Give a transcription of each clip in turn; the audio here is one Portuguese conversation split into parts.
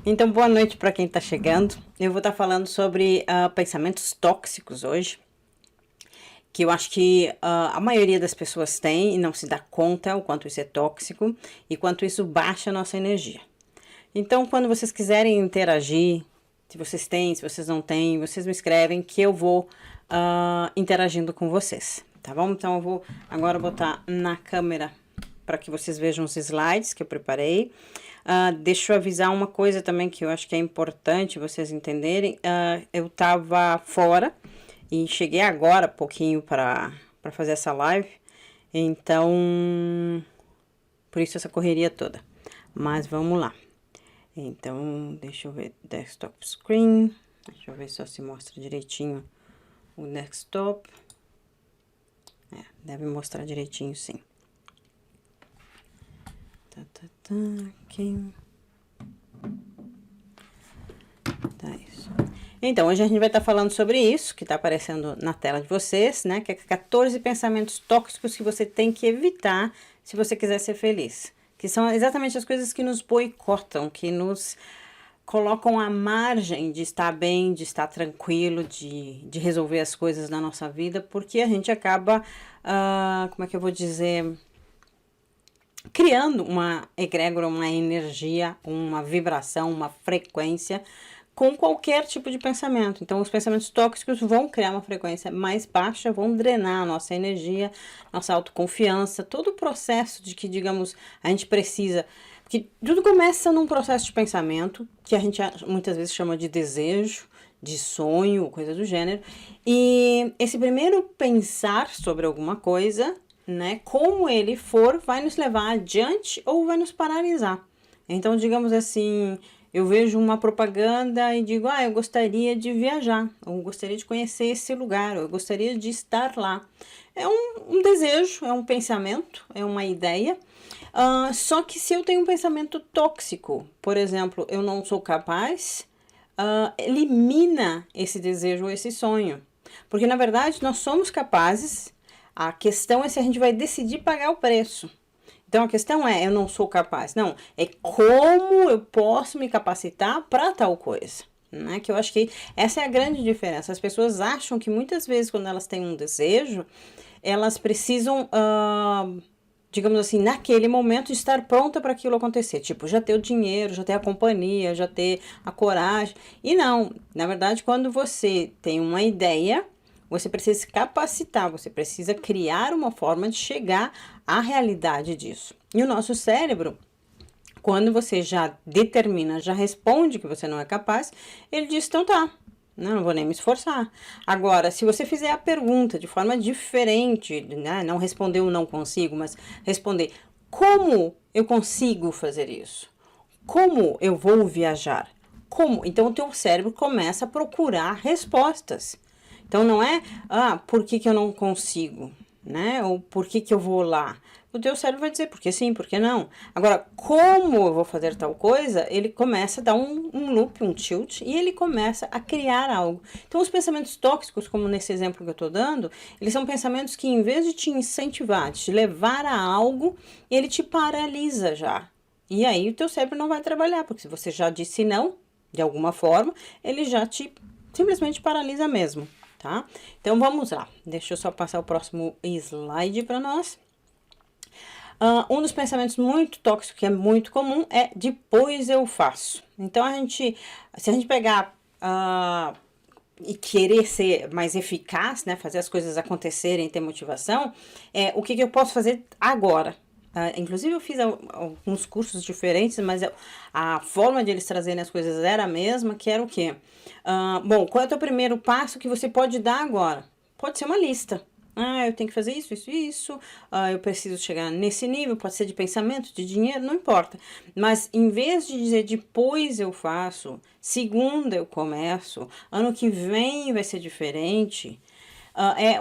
Então, boa noite para quem está chegando. Eu vou estar falando sobre pensamentos tóxicos hoje, que eu acho que a maioria das pessoas tem e não se dá conta o quanto isso é tóxico e quanto isso baixa a nossa energia. Então, quando vocês quiserem interagir, se vocês têm, se vocês não têm, vocês me escrevem que eu vou interagindo com vocês, tá bom? Então, eu vou agora botar na câmera para que vocês vejam os slides que eu preparei. Deixa eu avisar uma coisa também que eu acho que é importante vocês entenderem. Eu tava fora e cheguei agora pouquinho para fazer essa live, então por isso essa correria toda. Mas vamos lá. Então, deixa eu ver desktop screen. Deixa eu ver se se mostra direitinho o desktop. Deve mostrar direitinho, sim. Aqui. Tá, isso. Então, hoje a gente vai estar falando sobre isso, que está aparecendo na tela de vocês, né? Que é 14 pensamentos tóxicos que você tem que evitar se você quiser ser feliz. Que são exatamente as coisas que nos boicotam, que nos colocam à margem de estar bem, de estar tranquilo, de resolver as coisas na nossa vida, porque a gente acaba, como é que eu vou dizer, criando uma egrégora, uma energia, uma vibração, uma frequência com qualquer tipo de pensamento. Então, os pensamentos tóxicos vão criar uma frequência mais baixa, vão drenar a nossa energia, nossa autoconfiança, todo o processo de que, digamos, a gente precisa. Porque tudo começa num processo de pensamento, que a gente muitas vezes chama de desejo, de sonho, coisa do gênero. E esse primeiro pensar sobre alguma coisa, né, como ele for, vai nos levar adiante ou vai nos paralisar. Então, digamos assim, eu vejo uma propaganda e digo, eu gostaria de viajar, eu gostaria de conhecer esse lugar, eu gostaria de estar lá. É um desejo, é um pensamento, é uma ideia. Só que se eu tenho um pensamento tóxico, por exemplo, eu não sou capaz, elimina esse desejo ou esse sonho. Porque, na verdade, nós somos capazes. A questão é se a gente vai decidir pagar o preço. Então, a questão eu não sou capaz. Não, é como eu posso me capacitar para tal coisa. Né? Que eu acho que essa é a grande diferença. As pessoas acham que muitas vezes, quando elas têm um desejo, elas precisam, digamos assim, naquele momento, estar pronta para aquilo acontecer. Tipo, já ter o dinheiro, já ter a companhia, já ter a coragem. E não, na verdade, quando você tem uma ideia, você precisa se capacitar, você precisa criar uma forma de chegar à realidade disso. E o nosso cérebro, quando você já determina, já responde que você não é capaz, ele diz, então tá, não vou nem me esforçar. Agora, se você fizer a pergunta de forma diferente, né, não responder o não consigo, mas responder como eu consigo fazer isso? Como eu vou viajar? Como? Então, o teu cérebro começa a procurar respostas. Então, não é, por que eu não consigo, né? Ou por que eu vou lá? O teu cérebro vai dizer, porque sim, porque não. Agora, como eu vou fazer tal coisa, ele começa a dar um loop, um tilt, e ele começa a criar algo. Então, os pensamentos tóxicos, como nesse exemplo que eu tô dando, eles são pensamentos que, em vez de te incentivar, de te levar a algo, ele te paralisa já. E aí, o teu cérebro não vai trabalhar, porque se você já disse não, de alguma forma, ele já te simplesmente paralisa mesmo. Tá? Então, vamos lá. Deixa eu só passar o próximo slide para nós. Um dos pensamentos muito tóxicos, que é muito comum, é depois eu faço. Então, se a gente pegar e querer ser mais eficaz, né, fazer as coisas acontecerem, ter motivação, o que eu posso fazer agora? Inclusive, eu fiz alguns cursos diferentes, mas a forma de eles trazerem as coisas era a mesma, que era o quê? Bom, qual é o teu primeiro passo que você pode dar agora? Pode ser uma lista. Eu tenho que fazer isso, isso, isso. Eu preciso chegar nesse nível, pode ser de pensamento, de dinheiro, não importa. Mas, em vez de dizer depois eu faço, segunda eu começo, ano que vem vai ser diferente...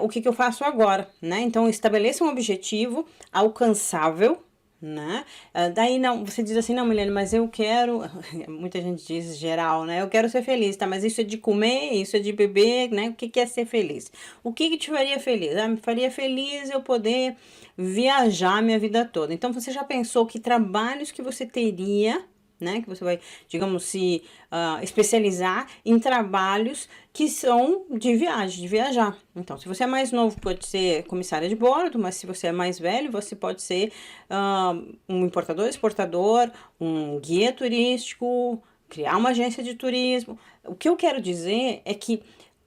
o que eu faço agora, né? Então, estabeleça um objetivo alcançável, né? Daí, não, você diz assim, não, Milene, mas eu quero, muita gente diz geral, né? Eu quero ser feliz, tá? Mas isso é de comer, isso é de beber, né? O que é ser feliz? O que te faria feliz? Me faria feliz eu poder viajar minha vida toda. Então, você já pensou que trabalhos que você teria né? Que você vai, digamos, se especializar em trabalhos que são de viagem, de viajar. Então, se você é mais novo, pode ser comissária de bordo, mas se você é mais velho, você pode ser um importador, exportador, um guia turístico, criar uma agência de turismo. O que eu quero dizer é que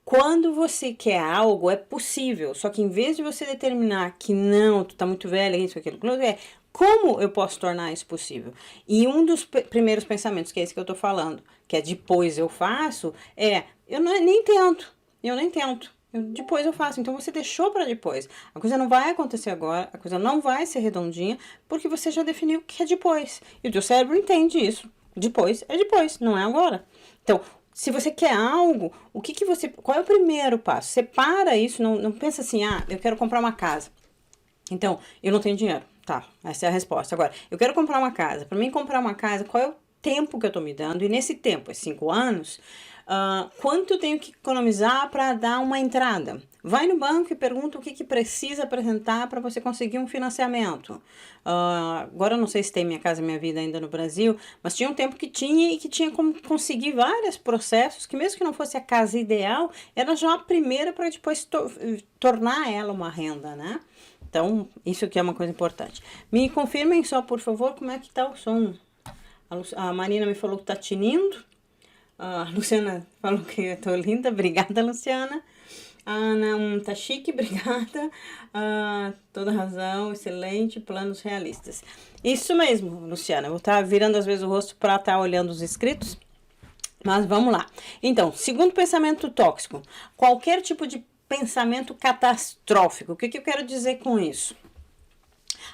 quando você quer algo, é possível. Só que em vez de você determinar que não, tu tá muito velha, isso, aquilo, como eu posso tornar isso possível? E um dos primeiros pensamentos, que é esse que eu tô falando, que é depois eu faço, eu nem tento. Eu nem tento. Depois eu faço. Então você deixou para depois. A coisa não vai acontecer agora, a coisa não vai ser redondinha, porque você já definiu o que é depois. E o teu cérebro entende isso. Depois é depois, não é agora. Então, se você quer algo, qual é o primeiro passo? Separa isso, não pensa assim, eu quero comprar uma casa. Então, eu não tenho dinheiro. Tá, essa é a resposta. Agora, eu quero comprar uma casa. Para mim comprar uma casa, qual é o tempo que eu tô me dando? E nesse tempo, 5 anos, quanto eu tenho que economizar para dar uma entrada? Vai no banco e pergunta o que precisa apresentar para você conseguir um financiamento. Agora eu não sei se tem Minha Casa Minha Vida ainda no Brasil, mas tinha um tempo que tinha e que tinha como conseguir vários processos, que mesmo que não fosse a casa ideal, era já a primeira para depois tornar ela uma renda, né? Então, isso aqui é uma coisa importante. Me confirmem só, por favor, como é que tá o som. A Marina me falou que tá tinindo. A Luciana falou que eu tô linda. Obrigada, Luciana. A Ana, tá chique, obrigada. Toda razão, excelente, planos realistas. Isso mesmo, Luciana. Eu vou estar virando às vezes o rosto para estar olhando os inscritos. Mas vamos lá. Então, segundo pensamento tóxico. Qualquer tipo de pensamento catastrófico. O que eu quero dizer com isso?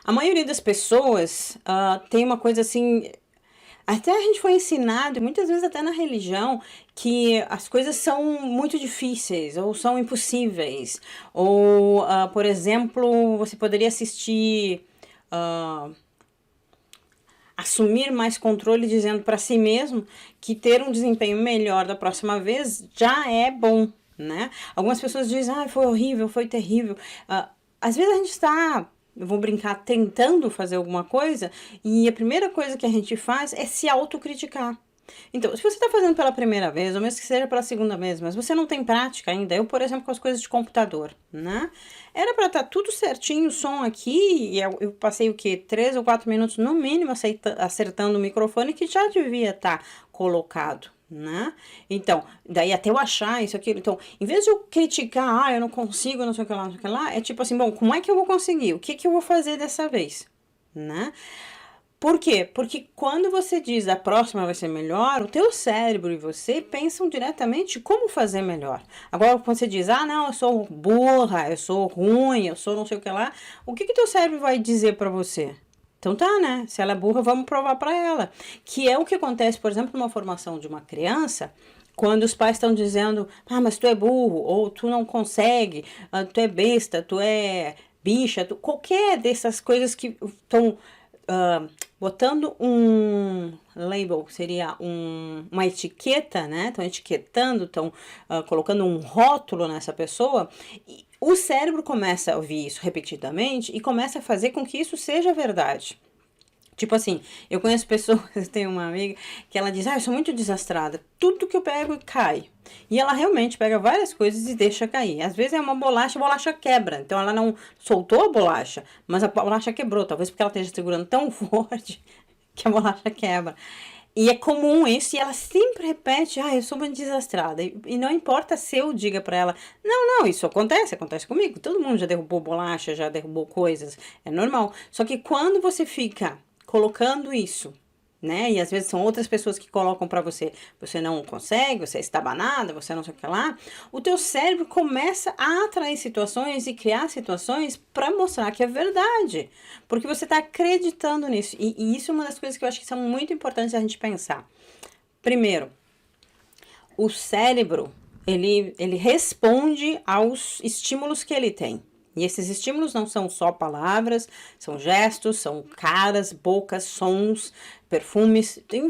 A maioria das pessoas tem uma coisa assim. Até a gente foi ensinado, e muitas vezes até na religião, que as coisas são muito difíceis, ou são impossíveis. Ou, por exemplo, você poderia assistir. Assumir mais controle, dizendo para si mesmo que ter um desempenho melhor da próxima vez já é bom, né? Algumas pessoas dizem, foi horrível, foi terrível. Às vezes a gente está, eu vou brincar, tentando fazer alguma coisa e a primeira coisa que a gente faz é se autocriticar. Então, se você está fazendo pela primeira vez, ou mesmo que seja pela segunda vez, mas você não tem prática ainda, eu, por exemplo, com as coisas de computador, né? Era para estar tudo certinho, o som aqui, e eu passei o quê? 3 ou 4 minutos no mínimo acertando o microfone, que já devia estar colocado, né? Então, daí até eu achar isso, aquilo. Então, em vez de eu criticar, eu não consigo, não sei o que lá, não sei o que lá, é tipo assim, bom, como é que eu vou conseguir? O que eu vou fazer dessa vez, né? Por quê? Porque quando você diz a próxima vai ser melhor, o teu cérebro e você pensam diretamente como fazer melhor. Agora, quando você diz, não, eu sou burra, eu sou ruim, eu sou não sei o que lá, o que teu cérebro vai dizer para você? Então tá, né? Se ela é burra, vamos provar para ela. Que é o que acontece, por exemplo, numa formação de uma criança, quando os pais estão dizendo, mas tu é burro, ou tu não consegue, tu é besta, tu é bicha, qualquer dessas coisas que estão botando um label, seria uma etiqueta, né? Estão etiquetando, estão colocando um rótulo nessa pessoa. E o cérebro começa a ouvir isso repetidamente e começa a fazer com que isso seja verdade. Tipo assim, eu conheço pessoas, eu tenho uma amiga que ela diz, eu sou muito desastrada, tudo que eu pego cai. E ela realmente pega várias coisas e deixa cair. Às vezes é uma bolacha, a bolacha quebra. Então ela não soltou a bolacha, mas a bolacha quebrou. Talvez porque ela esteja segurando tão forte que a bolacha quebra. E é comum isso, e ela sempre repete, eu sou muito desastrada. E não importa se eu diga pra ela, não, isso acontece comigo. Todo mundo já derrubou bolacha, já derrubou coisas, é normal. Só que quando você fica colocando isso, né? E às vezes são outras pessoas que colocam para você, você não consegue, você é estabanada, você não sei o que lá. O teu cérebro começa a atrair situações e criar situações para mostrar que é verdade, porque você está acreditando nisso. E isso é uma das coisas que eu acho que são muito importantes a gente pensar. Primeiro, o cérebro, ele responde aos estímulos que ele tem. E esses estímulos não são só palavras, são gestos, são caras, bocas, sons, perfumes, tem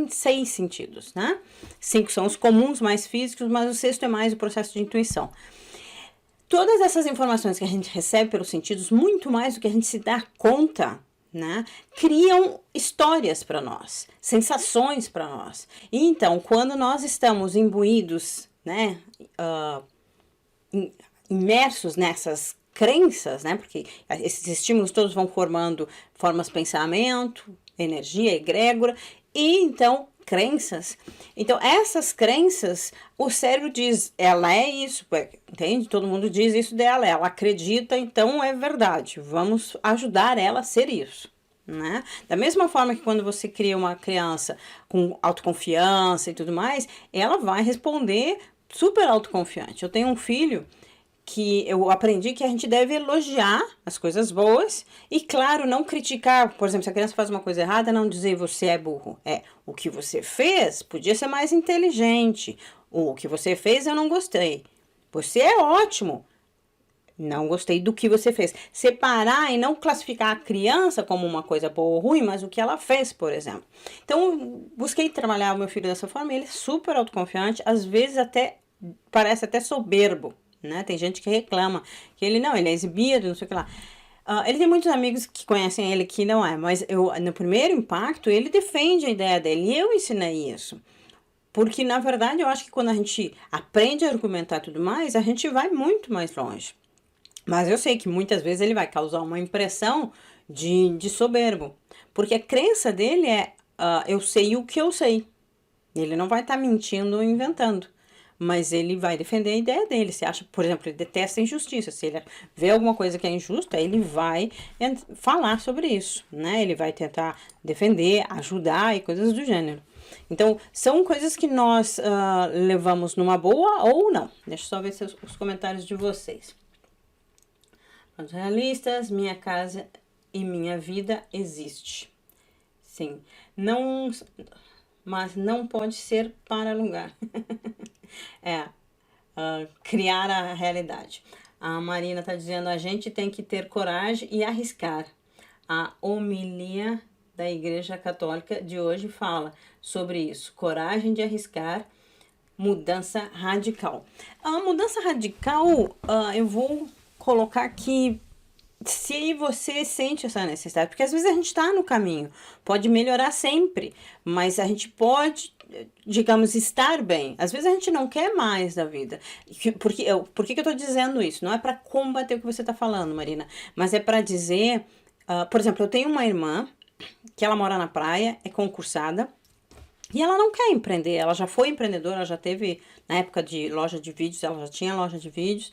6 sentidos, né? 5 são os comuns, mais físicos, mas o 6º é mais o processo de intuição. Todas essas informações que a gente recebe pelos sentidos, muito mais do que a gente se dá conta, né? Criam histórias para nós, sensações para nós. E então, quando nós estamos imbuídos, né, imersos nessas crenças, né? Porque esses estímulos todos vão formando formas de pensamento, energia, egrégora, e então crenças. Então, essas crenças, o cérebro diz, ela é isso, entende? Todo mundo diz isso dela, ela acredita, então é verdade. Vamos ajudar ela a ser isso. Né? Da mesma forma que quando você cria uma criança com autoconfiança e tudo mais, ela vai responder super autoconfiante. Eu tenho um filho que eu aprendi que a gente deve elogiar as coisas boas e, claro, não criticar. Por exemplo, se a criança faz uma coisa errada, não dizer você é burro. É, o que você fez podia ser mais inteligente. O que você fez eu não gostei. Você é ótimo. Não gostei do que você fez. Separar e não classificar a criança como uma coisa boa ou ruim, mas o que ela fez, por exemplo. Então, busquei trabalhar o meu filho dessa forma. Ele é super autoconfiante, às vezes até parece até soberbo. Né? Tem gente que reclama que ele não, ele é exibido, não sei o que lá. Ele tem muitos amigos que conhecem ele que não é, mas no primeiro impacto ele defende a ideia dele e eu ensinei isso. Porque, na verdade, eu acho que quando a gente aprende a argumentar e tudo mais, a gente vai muito mais longe. Mas eu sei que muitas vezes ele vai causar uma impressão de soberbo. Porque a crença dele é, eu sei o que eu sei. Ele não vai estar mentindo ou inventando. Mas ele vai defender a ideia dele. Se acha, por exemplo, ele detesta a injustiça. Se ele vê alguma coisa que é injusta, ele vai falar sobre isso, né? Ele vai tentar defender, ajudar e coisas do gênero. Então, são coisas que nós levamos numa boa ou não. Deixa eu só ver os comentários de vocês. Os realistas, minha casa e minha vida existe. Sim. Não... Mas não pode ser para lugar. Criar a realidade. A Marina está dizendo, a gente tem que ter coragem e arriscar. A homilia da Igreja Católica de hoje fala sobre isso. Coragem de arriscar, mudança radical. A mudança radical, eu vou colocar aqui, se você sente essa necessidade, porque às vezes a gente está no caminho, pode melhorar sempre, mas a gente pode, digamos, estar bem. Às vezes a gente não quer mais da vida. Por que eu estou dizendo isso? Não é para combater o que você está falando, Marina, mas é para dizer, por exemplo, eu tenho uma irmã que ela mora na praia, é concursada, e ela não quer empreender, ela já foi empreendedora, ela já teve, na época de loja de vídeos, ela já tinha loja de vídeos,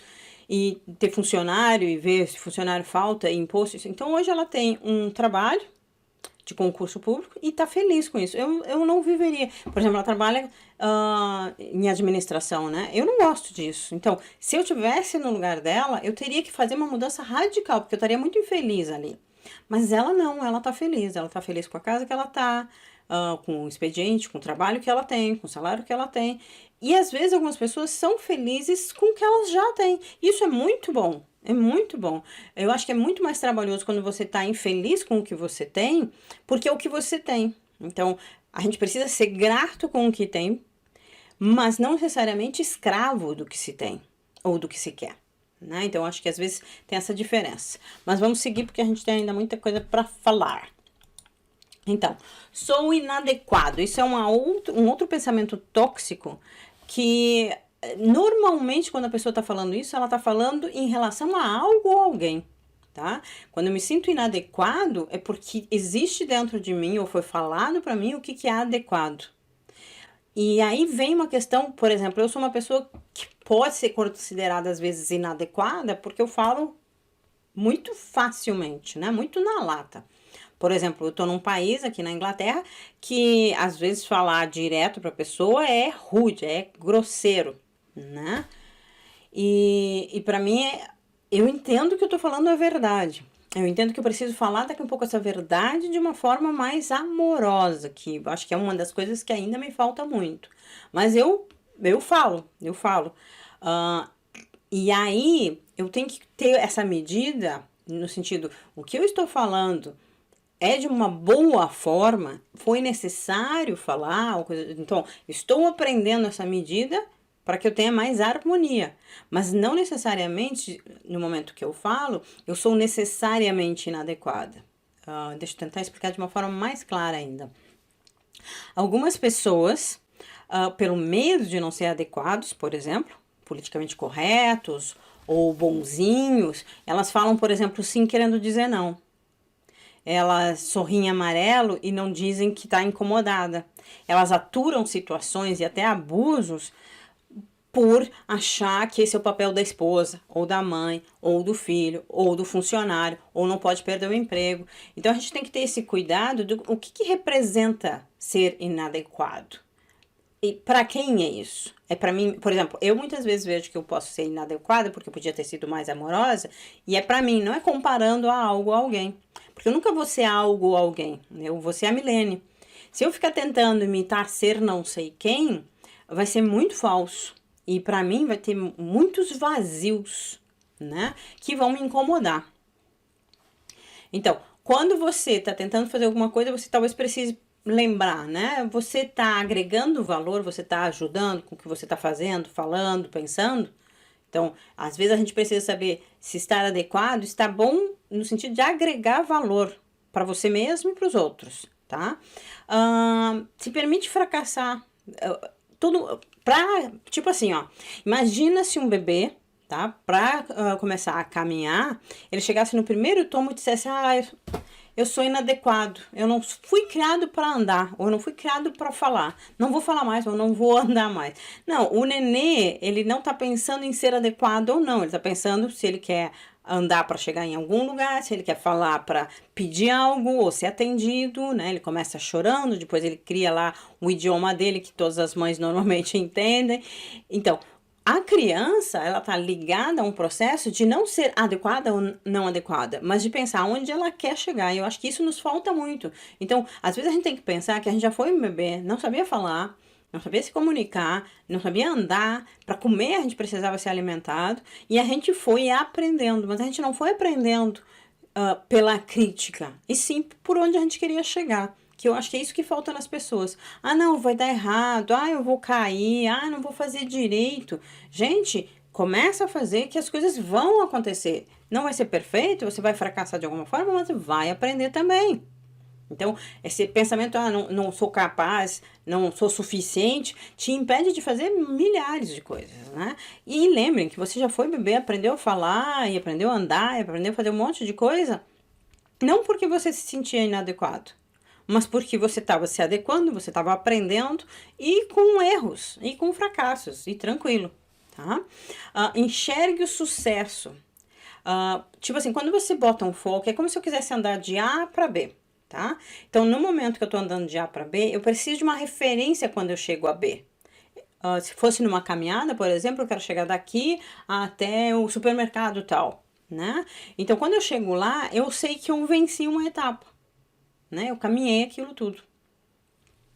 e ter funcionário e ver se funcionário falta e imposto. Então, hoje ela tem um trabalho de concurso público e tá feliz com isso. Eu não viveria. Por exemplo, ela trabalha em administração, né? Eu não gosto disso. Então, se eu tivesse no lugar dela, eu teria que fazer uma mudança radical, porque eu estaria muito infeliz ali. Mas ela não, ela tá feliz. Ela tá feliz com a casa que ela tá, com o expediente, com o trabalho que ela tem, com o salário que ela tem. E às vezes algumas pessoas são felizes com o que elas já têm. Isso é muito bom. É muito bom. Eu acho que é muito mais trabalhoso quando você está infeliz com o que você tem, porque é o que você tem. Então, a gente precisa ser grato com o que tem, mas não necessariamente escravo do que se tem ou do que se quer. Né? Então, acho que às vezes tem essa diferença. Mas vamos seguir porque a gente tem ainda muita coisa para falar. Então, sou inadequado. Isso é um outro pensamento tóxico que normalmente quando a pessoa está falando isso, ela está falando em relação a algo ou alguém, tá? Quando eu me sinto inadequado, é porque existe dentro de mim, ou foi falado para mim, o que é adequado. E aí vem uma questão, por exemplo, eu sou uma pessoa que pode ser considerada às vezes inadequada, porque eu falo muito facilmente, né? Muito na lata. Por exemplo, eu tô num país aqui na Inglaterra que às vezes falar direto pra pessoa é rude, é grosseiro, né? E para mim, eu entendo que eu tô falando a verdade. Eu entendo que eu preciso falar daqui a pouco essa verdade de uma forma mais amorosa, que eu acho que é uma das coisas que ainda me falta muito. Mas eu falo. E aí, eu tenho que ter essa medida, no sentido, o que eu estou falando é de uma boa forma, foi necessário falar, então estou aprendendo essa medida para que eu tenha mais harmonia, mas não necessariamente no momento que eu falo, eu sou necessariamente inadequada. Deixa eu tentar explicar de uma forma mais clara ainda. Algumas pessoas, pelo medo de não ser adequados, por exemplo, politicamente corretos ou bonzinhos, elas falam, por exemplo, sim querendo dizer não. Elas sorriem amarelo e não dizem que está incomodada. Elas aturam situações e até abusos por achar que esse é o papel da esposa, ou da mãe, ou do filho, ou do funcionário, ou não pode perder o emprego. Então a gente tem que ter esse cuidado do o que representa ser inadequado. E para quem é isso? É para mim, por exemplo, eu muitas vezes vejo que eu posso ser inadequada porque eu podia ter sido mais amorosa, e é para mim, não é comparando a algo a alguém. Porque eu nunca vou ser algo ou alguém, eu vou ser a Milene. Se eu ficar tentando imitar ser não sei quem, vai ser muito falso. E para mim vai ter muitos vazios, né? Que vão me incomodar. Então, quando você está tentando fazer alguma coisa, você talvez precise lembrar, né? Você está agregando valor, você está ajudando com o que você está fazendo, falando, pensando. Então, às vezes a gente precisa saber se estar adequado, está bom no sentido de agregar valor para você mesmo e para os outros, tá? Se permite fracassar. Tudo pra, tipo assim, ó, imagina se um bebê, tá, pra começar a caminhar, ele chegasse no primeiro tomo e dissesse, eu sou inadequado, eu não fui criado para andar, ou eu não fui criado para falar, não vou falar mais, ou não vou andar mais. Não, o nenê, ele não tá pensando em ser adequado ou não, ele tá pensando se ele quer andar para chegar em algum lugar, se ele quer falar para pedir algo ou ser atendido, né? Ele começa chorando, depois ele cria lá o idioma dele que todas as mães normalmente entendem. Então, a criança, ela tá ligada a um processo de não ser adequada ou não adequada, mas de pensar onde ela quer chegar. E eu acho que isso nos falta muito. Então, às vezes a gente tem que pensar que a gente já foi um bebê, não sabia falar, não sabia se comunicar, não sabia andar. Para comer a gente precisava ser alimentado e a gente foi aprendendo, mas a gente não foi aprendendo pela crítica, e sim por onde a gente queria chegar. Que eu acho que é isso que falta nas pessoas. Não, vai dar errado. Eu vou cair. Não vou fazer direito. Gente, começa a fazer que as coisas vão acontecer. Não vai ser perfeito, você vai fracassar de alguma forma, mas vai aprender também. Então, esse pensamento, não sou capaz, não sou suficiente, te impede de fazer milhares de coisas, né? E lembrem que você já foi bebê, aprendeu a falar, e aprendeu a andar, e aprendeu a fazer um monte de coisa, não porque você se sentia inadequado, mas porque você estava se adequando, você estava aprendendo, e com erros, e com fracassos, e tranquilo, tá? Enxergue o sucesso. Tipo assim, quando você bota um foco, é como se eu quisesse andar de A para B. Tá? Então, no momento que eu tô andando de A para B, eu preciso de uma referência quando eu chego a B. Se fosse numa caminhada, por exemplo, eu quero chegar daqui até o supermercado tal, né? Então, quando eu chego lá, eu sei que eu venci uma etapa, né? Eu caminhei aquilo tudo.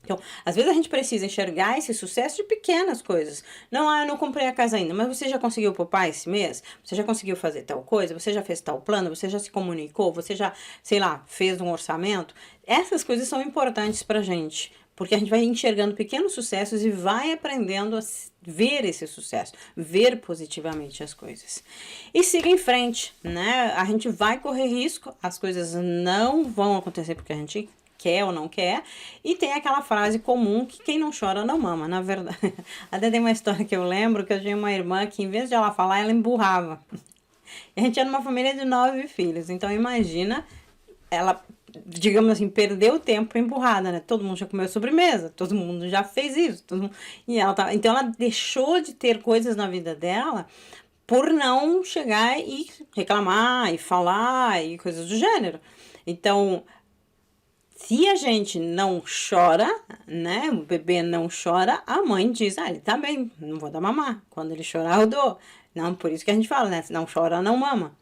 Então, às vezes a gente precisa enxergar esse sucesso de pequenas coisas. Não, eu não comprei a casa ainda, mas você já conseguiu poupar esse mês? Você já conseguiu fazer tal coisa? Você já fez tal plano? Você já se comunicou? Você já, sei lá, fez um orçamento? Essas coisas são importantes pra gente, porque a gente vai enxergando pequenos sucessos e vai aprendendo a ver esse sucesso, ver positivamente as coisas. E siga em frente, né? A gente vai correr risco, as coisas não vão acontecer porque a gente quer ou não quer, e tem aquela frase comum que quem não chora não mama, na verdade. Até tem uma história que eu lembro que eu tinha uma irmã que em vez de ela falar, ela emburrava. E a gente era uma família de 9 filhos, então imagina, ela, digamos assim, perdeu o tempo emburrada, né? Todo mundo já comeu sobremesa, todo mundo já fez isso, e ela então ela deixou de ter coisas na vida dela por não chegar e reclamar e falar e coisas do gênero. Então, se a gente não chora, né? O bebê não chora, a mãe diz, ele tá bem, não vou dar mamar. Quando ele chorar, eu dou. Não, por isso que a gente fala, né? Se não chora, não mama.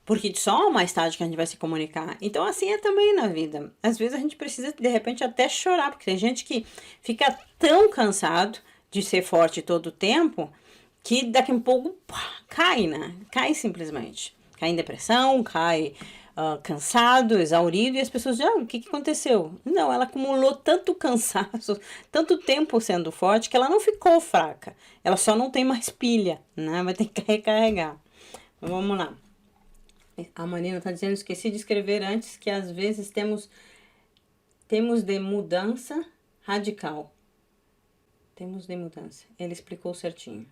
Porque só mais tarde que a gente vai se comunicar. Então, assim é também na vida. Às vezes a gente precisa, de repente, até chorar, porque tem gente que fica tão cansado de ser forte todo o tempo, que daqui a um pouco cai, né? Cai simplesmente. Cai em depressão, cai cansado, exaurido, e as pessoas dizem, o que aconteceu? Não, ela acumulou tanto cansaço, tanto tempo sendo forte, que ela não ficou fraca. Ela só não tem mais pilha, né? Vai ter que recarregar. Vamos lá. A Marina está dizendo, esqueci de escrever antes, que às vezes temos de mudança radical. Temos de mudança. Ele explicou certinho.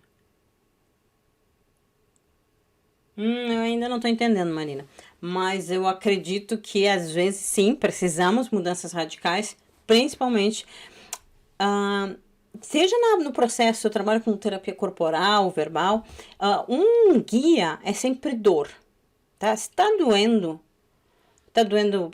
Eu ainda não estou entendendo, Marina. Mas eu acredito que às vezes sim, precisamos mudanças radicais, principalmente seja no processo, eu trabalho com terapia corporal, verbal, um guia é sempre dor, tá? Se tá doendo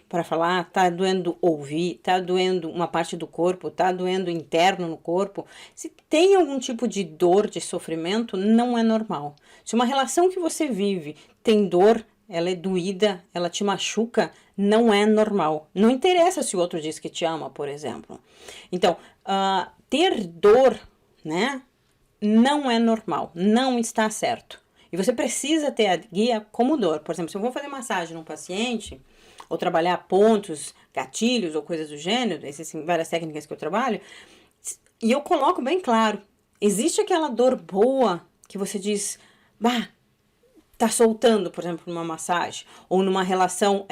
para falar, tá doendo ouvir, tá doendo uma parte do corpo, tá doendo interno no corpo. Se tem algum tipo de dor, de sofrimento, não é normal. Se uma relação que você vive tem dor, ela é doída, ela te machuca, não é normal. Não interessa se o outro diz que te ama, por exemplo. Então, ter dor, né, não é normal, não está certo. E você precisa ter a guia como dor. Por exemplo, se eu vou fazer massagem num paciente, ou trabalhar pontos, gatilhos ou coisas do gênero, existem várias técnicas que eu trabalho, e eu coloco bem claro, existe aquela dor boa que você diz, bah, tá soltando, por exemplo, numa massagem, ou numa relação,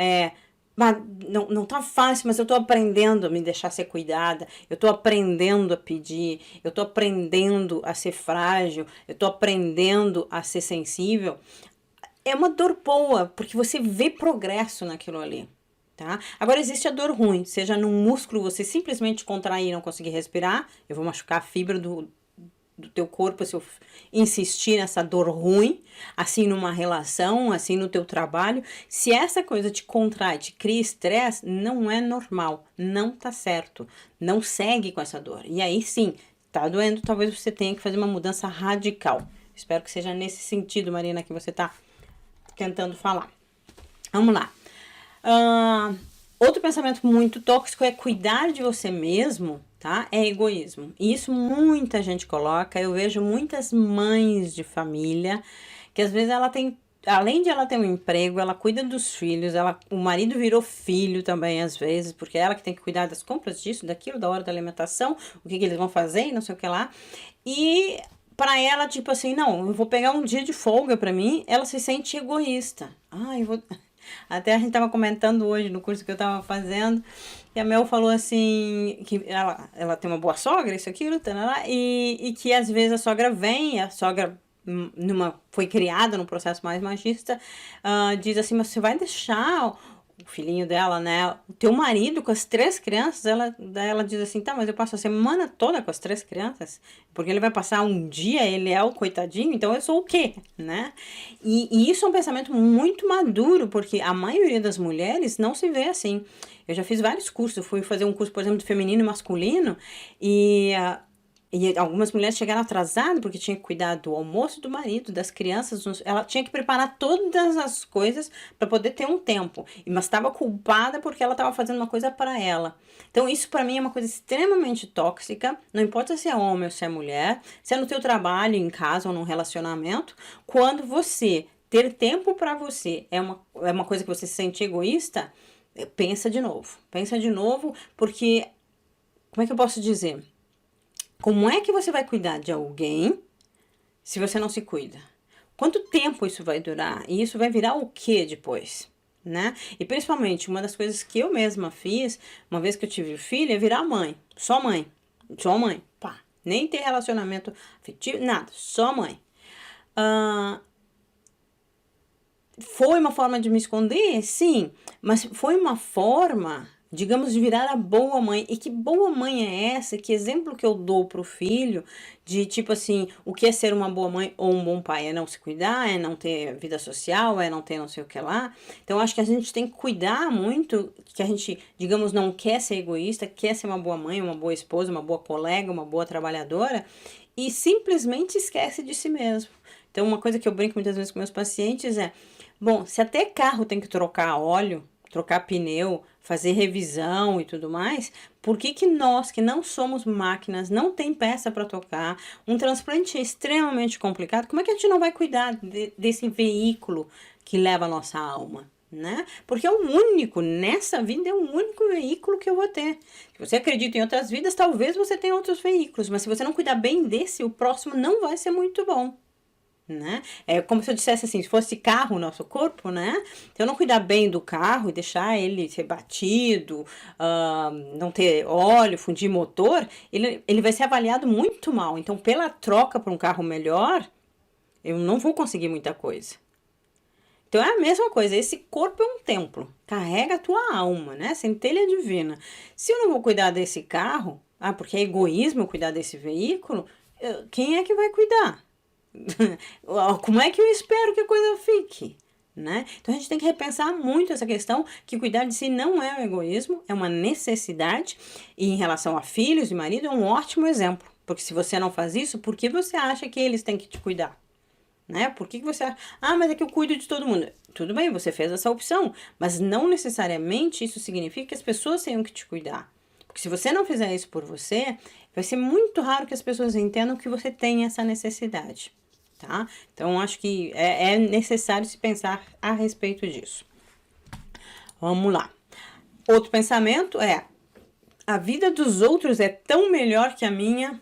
não tá fácil, mas eu tô aprendendo a me deixar ser cuidada, eu tô aprendendo a pedir, eu tô aprendendo a ser frágil, eu tô aprendendo a ser sensível. É uma dor boa, porque você vê progresso naquilo ali, tá? Agora existe a dor ruim, seja num músculo você simplesmente contrair e não conseguir respirar, eu vou machucar a fibra do teu corpo se eu insistir nessa dor ruim, assim numa relação, assim no teu trabalho. Se essa coisa te contrai, te cria estresse, não é normal, não tá certo, não segue com essa dor. E aí sim, tá doendo, talvez você tenha que fazer uma mudança radical. Espero que seja nesse sentido, Marina, que você tá tentando falar. Vamos lá. Outro pensamento muito tóxico é cuidar de você mesmo, tá? É egoísmo. E isso muita gente coloca. Eu vejo muitas mães de família que às vezes ela tem, além de ela ter um emprego, ela cuida dos filhos, o marido virou filho também às vezes, porque é ela que tem que cuidar das compras disso, daquilo, da hora da alimentação, o que eles vão fazer e não sei o que lá. E para ela, tipo assim, não, eu vou pegar um dia de folga para mim, ela se sente egoísta. Eu vou... Até a gente tava comentando hoje no curso que eu tava fazendo, e a Mel falou assim, que ela tem uma boa sogra, isso, aquilo, e que às vezes a sogra vem, a sogra foi criada num processo mais machista, diz assim, mas você vai deixar o filhinho dela, né? O teu marido com as 3 crianças, ela diz assim, tá, mas eu passo a semana toda com as 3 crianças, porque ele vai passar um dia, ele é o coitadinho, então eu sou o quê, né? E isso é um pensamento muito maduro, porque a maioria das mulheres não se vê assim. Eu já fiz vários cursos, eu fui fazer um curso, por exemplo, de feminino e masculino, e algumas mulheres chegaram atrasadas porque tinha que cuidar do almoço do marido, das crianças. Ela tinha que preparar todas as coisas para poder ter um tempo. Mas estava culpada porque ela estava fazendo uma coisa para ela. Então isso para mim é uma coisa extremamente tóxica. Não importa se é homem ou se é mulher, se é no teu trabalho, em casa ou num relacionamento. Quando você ter tempo para você é uma coisa que você se sente egoísta, pensa de novo. Pensa de novo porque, como é que eu posso dizer? Como é que você vai cuidar de alguém se você não se cuida? Quanto tempo isso vai durar? E isso vai virar o que depois? Né? E principalmente, uma das coisas que eu mesma fiz, uma vez que eu tive filho, é virar mãe. Só mãe. Só mãe. Pá. Nem ter relacionamento afetivo, nada. Só mãe. Foi uma forma de me esconder? Sim. Mas foi uma forma, digamos, de virar a boa mãe. E que boa mãe é essa? Que exemplo que eu dou pro filho de, tipo assim, o que é ser uma boa mãe ou um bom pai? É não se cuidar, é não ter vida social, é não ter não sei o que lá. Então, acho que a gente tem que cuidar muito, que a gente, digamos, não quer ser egoísta, quer ser uma boa mãe, uma boa esposa, uma boa colega, uma boa trabalhadora, e simplesmente esquece de si mesmo. Então, uma coisa que eu brinco muitas vezes com meus pacientes é, bom, se até carro tem que trocar óleo, trocar pneu, fazer revisão e tudo mais, por que que nós, que não somos máquinas, não tem peça para trocar, um transplante é extremamente complicado, como é que a gente não vai cuidar desse veículo que leva a nossa alma? Né? Porque é o único, nessa vida é o único veículo que eu vou ter. Se você acredita em outras vidas, talvez você tenha outros veículos, mas se você não cuidar bem desse, o próximo não vai ser muito bom. né? É como se eu dissesse assim, se fosse carro o nosso corpo, né? Se eu não cuidar bem do carro e deixar ele ser batido, não ter óleo, fundir motor, ele vai ser avaliado muito mal. Então, pela troca para um carro melhor, eu não vou conseguir muita coisa. Então é a mesma coisa, esse corpo é um templo, carrega a tua alma, né? Centelha divina. Se eu não vou cuidar desse carro, porque é egoísmo eu cuidar desse veículo, quem é que vai cuidar? Como é que eu espero que a coisa fique? Né? Então a gente tem que repensar muito essa questão que cuidar de si não é um egoísmo, é uma necessidade. E em relação a filhos e marido é um ótimo exemplo. Porque se você não faz isso, por que você acha que eles têm que te cuidar? Né? Por que você acha? Mas é que eu cuido de todo mundo. Tudo bem, você fez essa opção, mas não necessariamente isso significa que as pessoas tenham que te cuidar. Porque se você não fizer isso por você, vai ser muito raro que as pessoas entendam que você tem essa necessidade, tá? Então, acho que é necessário se pensar a respeito disso. Vamos lá. Outro pensamento é: a vida dos outros é tão melhor que a minha.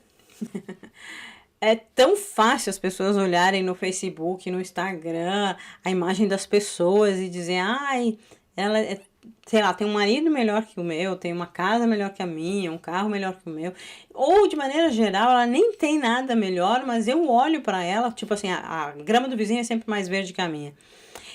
É tão fácil as pessoas olharem no Facebook, no Instagram, a imagem das pessoas e dizer, ela sei lá, tem um marido melhor que o meu, tem uma casa melhor que a minha, um carro melhor que o meu. Ou, de maneira geral, ela nem tem nada melhor, mas eu olho para ela, tipo assim, a grama do vizinho é sempre mais verde que a minha.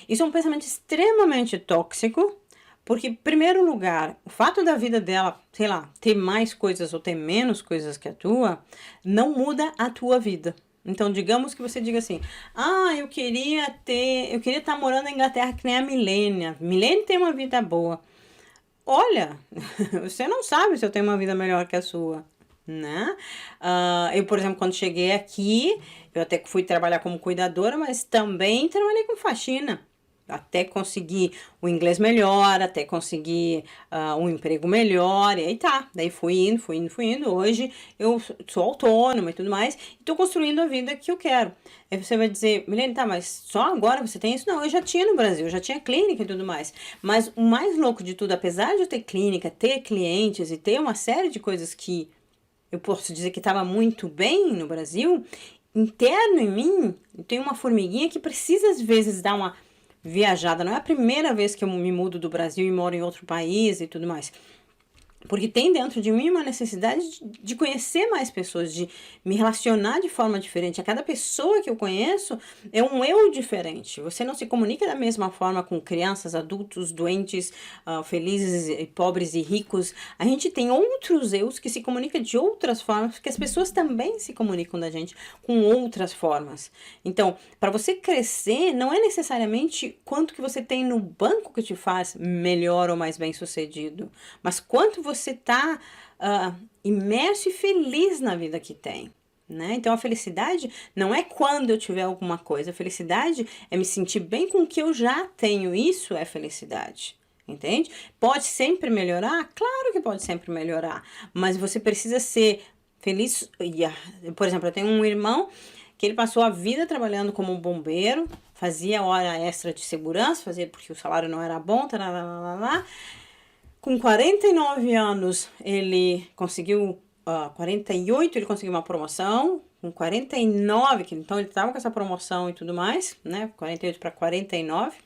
Isso é um pensamento extremamente tóxico, porque, em primeiro lugar, o fato da vida dela, sei lá, ter mais coisas ou ter menos coisas que a tua, não muda a tua vida. Então, digamos que você diga assim, eu queria estar morando na Inglaterra que nem a Milênia. Milênia tem uma vida boa. Olha, você não sabe se eu tenho uma vida melhor que a sua, né? Eu, por exemplo, quando cheguei aqui, eu até fui trabalhar como cuidadora, mas também trabalhei com faxina. Até conseguir o inglês melhor, até conseguir um emprego melhor, e aí tá. Daí fui indo. Hoje eu sou autônoma e tudo mais, e tô construindo a vida que eu quero. Aí você vai dizer, Milene, tá, mas só agora você tem isso? Não, eu já tinha no Brasil, eu já tinha clínica e tudo mais. Mas o mais louco de tudo, apesar de eu ter clínica, ter clientes e ter uma série de coisas que eu posso dizer que estava muito bem no Brasil, interno em mim, eu tenho uma formiguinha que precisa às vezes dar uma viajada. Não é a primeira vez que eu me mudo do Brasil e moro em outro país e tudo mais. Porque tem dentro de mim uma necessidade de conhecer mais pessoas, de me relacionar de forma diferente. A cada pessoa que eu conheço é um eu diferente. Você não se comunica da mesma forma com crianças, adultos, doentes, felizes, e pobres e ricos. A gente tem outros eus que se comunicam de outras formas, porque as pessoas também se comunicam da gente com outras formas. Então, para você crescer, não é necessariamente quanto que você tem no banco que te faz melhor ou mais bem sucedido, mas quanto você está imerso e feliz na vida que tem. Né? Então a felicidade não é quando eu tiver alguma coisa, a felicidade é me sentir bem com o que eu já tenho, isso é felicidade. Entende? Pode sempre melhorar? Claro que pode sempre melhorar, mas você precisa ser feliz. Por exemplo, eu tenho um irmão que ele passou a vida trabalhando como um bombeiro, fazia hora extra de segurança, fazia porque o salário não era bom, tarará. Com 49 anos, ele conseguiu, 48, ele conseguiu uma promoção. Com 49, então ele estava com essa promoção e tudo mais, né? 48 para 49.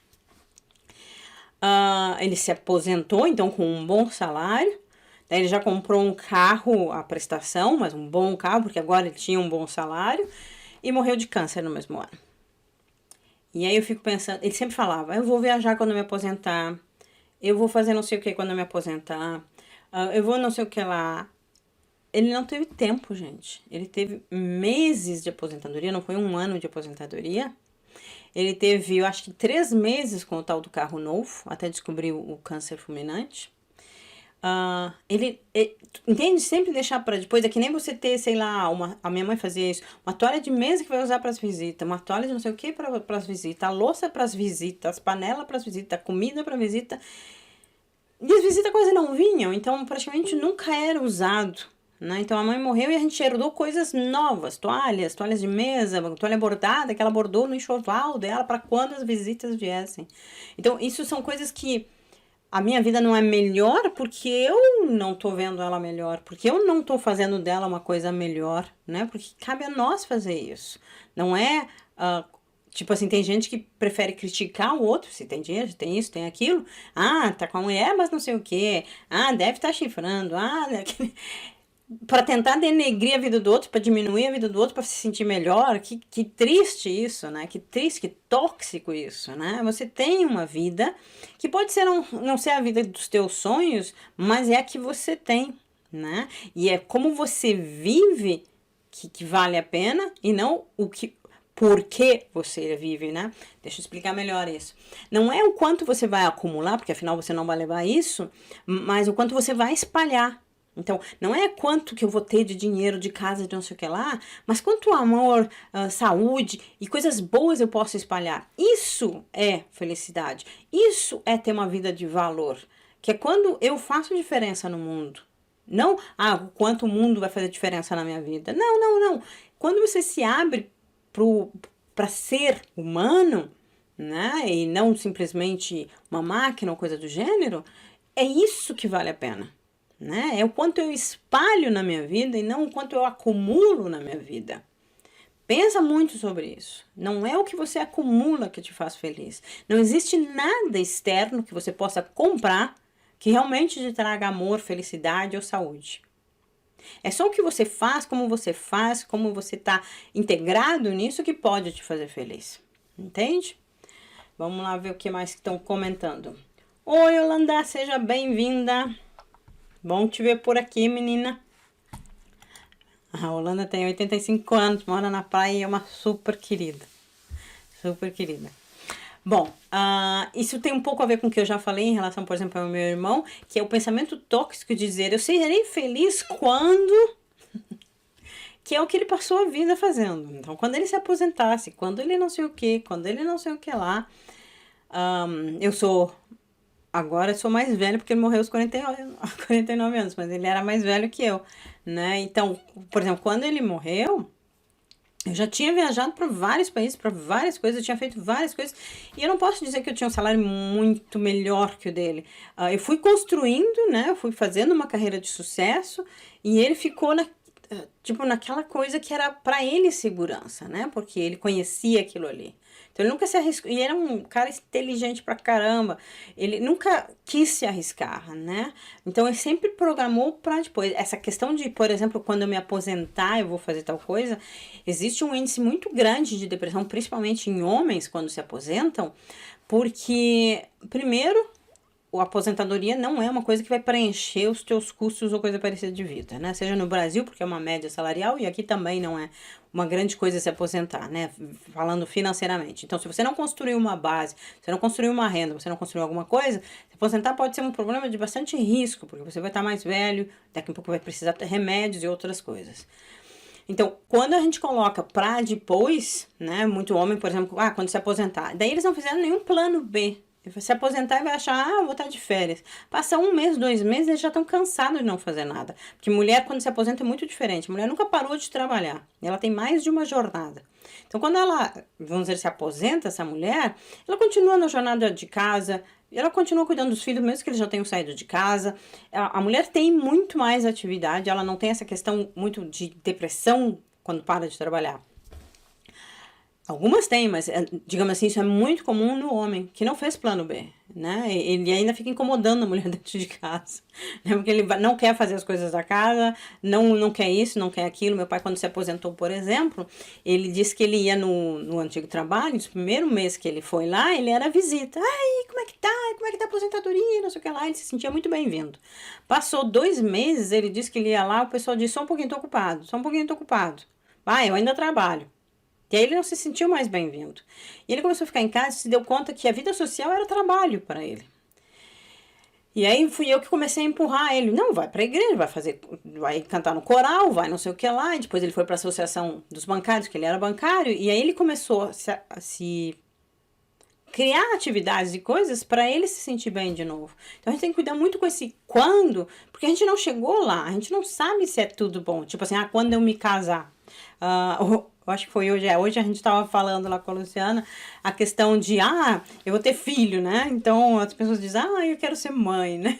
Ele se aposentou, então, com um bom salário. Daí ele já comprou um carro à prestação, mas um bom carro, porque agora ele tinha um bom salário. E morreu de câncer no mesmo ano. E aí eu fico pensando, ele sempre falava, eu vou viajar quando eu me aposentar. Eu vou fazer não sei o que quando eu me aposentar. Eu vou não sei o que lá. Ele não teve tempo, gente. Ele teve meses de aposentadoria, não foi um ano de aposentadoria. Ele teve, eu acho que 3 meses com o tal do carro novo, até descobrir o câncer fulminante. Entende? Sempre deixar para depois. É que nem você ter, sei lá, a minha mãe fazia isso, uma toalha de mesa que vai usar para as visitas, uma toalha de não sei o que para as visitas, a louça para as visitas, as panelas para as visitas, a comida para visita. E as visitas quase não vinham, então praticamente nunca era usado. Né? Então a mãe morreu e a gente herdou coisas novas, toalhas de mesa, toalha bordada que ela bordou no enxoval dela para quando as visitas viessem. Então isso são coisas que a minha vida não é melhor porque eu não tô vendo ela melhor, porque eu não tô fazendo dela uma coisa melhor, né? Porque cabe a nós fazer isso. Não é Tipo assim, tem gente que prefere criticar o outro, se tem dinheiro, se tem isso, tem aquilo. Ah, tá com a mulher, mas não sei o quê. Ah, deve estar chifrando. Ah, para tentar denegrir a vida do outro, para diminuir a vida do outro, para se sentir melhor. Que triste isso, né? Que triste, que tóxico isso, né? Você tem uma vida que pode ser não ser a vida dos teus sonhos, mas é a que você tem, né? E é como você vive que vale a pena e não o que por que você vive, né? Deixa eu explicar melhor isso. Não é o quanto você vai acumular, porque afinal você não vai levar isso, mas o quanto você vai espalhar. Então, não é quanto que eu vou ter de dinheiro, de casa, de não sei o que lá, mas quanto amor, saúde e coisas boas eu posso espalhar. Isso é felicidade. Isso é ter uma vida de valor. Que é quando eu faço diferença no mundo. Não, o quanto o mundo vai fazer diferença na minha vida. Não, não, não. Quando você se abre para ser humano, né, e não simplesmente uma máquina ou coisa do gênero, é isso que vale a pena, né? É o quanto eu espalho na minha vida e não o quanto eu acumulo na minha vida. Pensa muito sobre isso. Não é o que você acumula que te faz feliz. Não existe nada externo que você possa comprar que realmente te traga amor, felicidade ou saúde. É só o que você faz, como você está integrado nisso que pode te fazer feliz. Entende? Vamos lá ver o que mais estão comentando. Oi, Yolanda, seja bem-vinda. Bom te ver por aqui, menina. A Holanda tem 85 anos, mora na praia e é uma super querida. Super querida. Bom, isso tem um pouco a ver com o que eu já falei em relação, por exemplo, ao meu irmão, que é o pensamento tóxico de dizer eu serei feliz quando... que é o que ele passou a vida fazendo. Então, quando ele se aposentasse, quando ele não sei o que, quando ele não sei o que lá... Agora eu sou mais velha porque ele morreu aos 49 anos, mas ele era mais velho que eu, né? Então, por exemplo, quando ele morreu... eu já tinha viajado para vários países, para várias coisas, eu tinha feito várias coisas, e eu não posso dizer que eu tinha um salário muito melhor que o dele. Eu fui construindo, né, eu fui fazendo uma carreira de sucesso, e ele ficou naquela coisa que era para ele segurança, né, porque ele conhecia aquilo ali. Então ele nunca se arriscou, e era um cara inteligente pra caramba, ele nunca quis se arriscar, né? Então ele sempre programou pra depois. Essa questão de, por exemplo, quando eu me aposentar eu vou fazer tal coisa, existe um índice muito grande de depressão, principalmente em homens quando se aposentam, porque, primeiro, a aposentadoria não é uma coisa que vai preencher os teus custos ou coisa parecida de vida, né? Seja no Brasil, porque é uma média salarial, e aqui também não é uma grande coisa se aposentar, né? Falando financeiramente. Então, se você não construir uma base, você não construir uma renda, você não construir alguma coisa, se aposentar pode ser um problema de bastante risco, porque você vai estar mais velho, daqui a pouco vai precisar ter remédios e outras coisas. Então, quando a gente coloca pra depois, né? Muito homem, por exemplo, quando se aposentar, daí eles não fizeram nenhum plano B. Ele vai se aposentar e vai achar, vou estar de férias. Passa 1 mês, 2 meses, eles já estão cansados de não fazer nada. Porque mulher, quando se aposenta, é muito diferente. A mulher nunca parou de trabalhar. Ela tem mais de uma jornada. Então, quando ela, vamos dizer, se aposenta, essa mulher, ela continua na jornada de casa, ela continua cuidando dos filhos, mesmo que eles já tenham saído de casa. A mulher tem muito mais atividade, ela não tem essa questão muito de depressão quando para de trabalhar. Algumas têm, mas, digamos assim, isso é muito comum no homem, que não fez plano B, né? Ele ainda fica incomodando a mulher dentro de casa, né? Porque ele não quer fazer as coisas da casa, não quer isso, não quer aquilo. Meu pai, quando se aposentou, por exemplo, ele disse que ele ia no antigo trabalho, no primeiro mês que ele foi lá, ele era visita. Ai, como é que tá? Como é que tá a aposentadoria? Não sei o que lá. Ele se sentia muito bem-vindo. Passou 2 meses, ele disse que ele ia lá, o pessoal disse, só um pouquinho, tô ocupado, só um pouquinho, tô ocupado. Eu ainda trabalho. E aí ele não se sentiu mais bem-vindo. E ele começou a ficar em casa e se deu conta que a vida social era trabalho para ele. E aí fui eu que comecei a empurrar ele. Não, vai para a igreja, vai cantar no coral, vai não sei o que lá. E depois ele foi para a associação dos bancários, que ele era bancário. E aí ele começou a se criar atividades e coisas para ele se sentir bem de novo. Então a gente tem que cuidar muito com esse quando, porque a gente não chegou lá, a gente não sabe se é tudo bom. Tipo assim, quando eu me casar. Eu acho que foi hoje a gente estava falando lá com a Luciana, a questão de, eu vou ter filho, né? Então as pessoas dizem, eu quero ser mãe, né?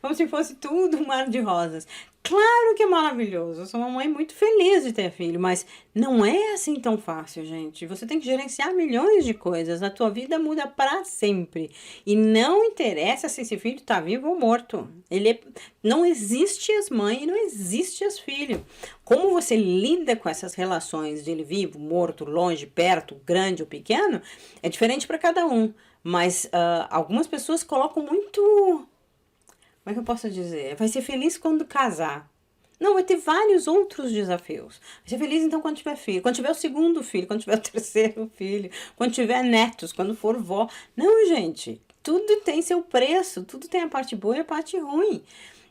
Como se fosse tudo um mar de rosas. Claro que é maravilhoso. Eu sou uma mãe muito feliz de ter filho, mas não é assim tão fácil, gente. Você tem que gerenciar milhões de coisas. A tua vida muda para sempre. E não interessa se esse filho está vivo ou morto. Não existe as mães e não existe as filhos. Como você lida com essas relações de ele vivo, morto, longe, perto, grande ou pequeno, é diferente para cada um. Mas algumas pessoas colocam muito. Como é que eu posso dizer? Vai ser feliz quando casar. Não, vai ter vários outros desafios. Vai ser feliz então quando tiver filho, quando tiver o segundo filho, quando tiver o terceiro filho, quando tiver netos, quando for vó. Não, gente, tudo tem seu preço, tudo tem a parte boa e a parte ruim.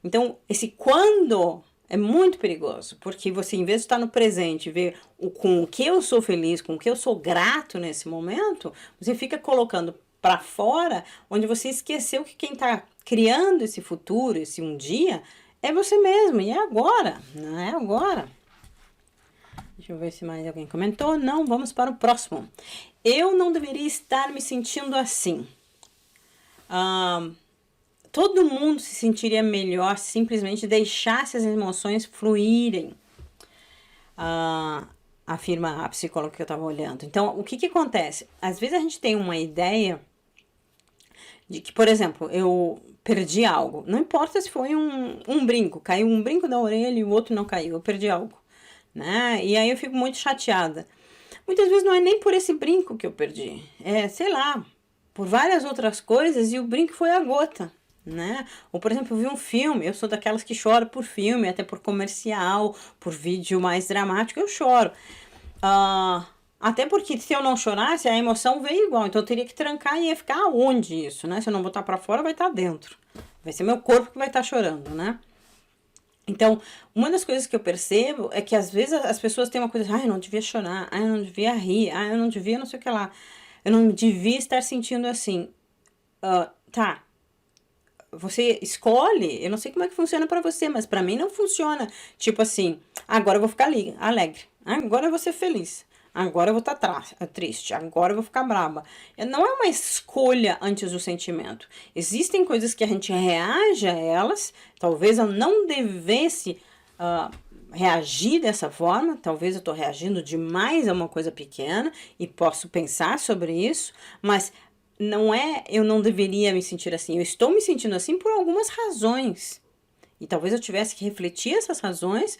Então, esse quando é muito perigoso, porque você, em vez de estar no presente, ver com o que eu sou feliz, com o que eu sou grato nesse momento, você fica colocando para fora, onde você esqueceu que quem está criando esse futuro, esse um dia, é você mesmo, e é agora, não é agora. Deixa eu ver se mais alguém comentou. Não, vamos para o próximo. Eu não deveria estar me sentindo assim. Todo mundo se sentiria melhor se simplesmente deixasse as emoções fluírem. Afirma a psicóloga que eu estava olhando. Então, o que acontece? Às vezes a gente tem uma ideia de que, por exemplo, eu perdi algo. Não importa se foi um brinco, caiu um brinco da orelha e o outro não caiu, eu perdi algo, né? E aí eu fico muito chateada. Muitas vezes não é nem por esse brinco que eu perdi, é, sei lá, por várias outras coisas e o brinco foi a gota, né? Ou, por exemplo, eu vi um filme, eu sou daquelas que choram por filme, até por comercial, por vídeo mais dramático, eu choro. Até porque se eu não chorasse, a emoção veio igual. Então eu teria que trancar e ia ficar onde isso, né? Se eu não botar pra fora, vai estar dentro. Vai ser meu corpo que vai estar chorando, né? Então, uma das coisas que eu percebo é que às vezes as pessoas têm uma coisa, eu não devia chorar, eu não devia rir, eu não devia não sei o que lá. Eu não devia estar sentindo assim. Tá, você escolhe, eu não sei como é que funciona pra você, mas pra mim não funciona. Tipo assim, agora eu vou ficar alegre, agora eu vou ser feliz, agora eu vou estar triste, agora eu vou ficar brava. Não é uma escolha antes do sentimento. Existem coisas que a gente reage a elas, talvez eu não devesse reagir dessa forma, talvez eu estou reagindo demais a uma coisa pequena e posso pensar sobre isso, mas não é, eu não deveria me sentir assim. Eu estou me sentindo assim por algumas razões. E talvez eu tivesse que refletir essas razões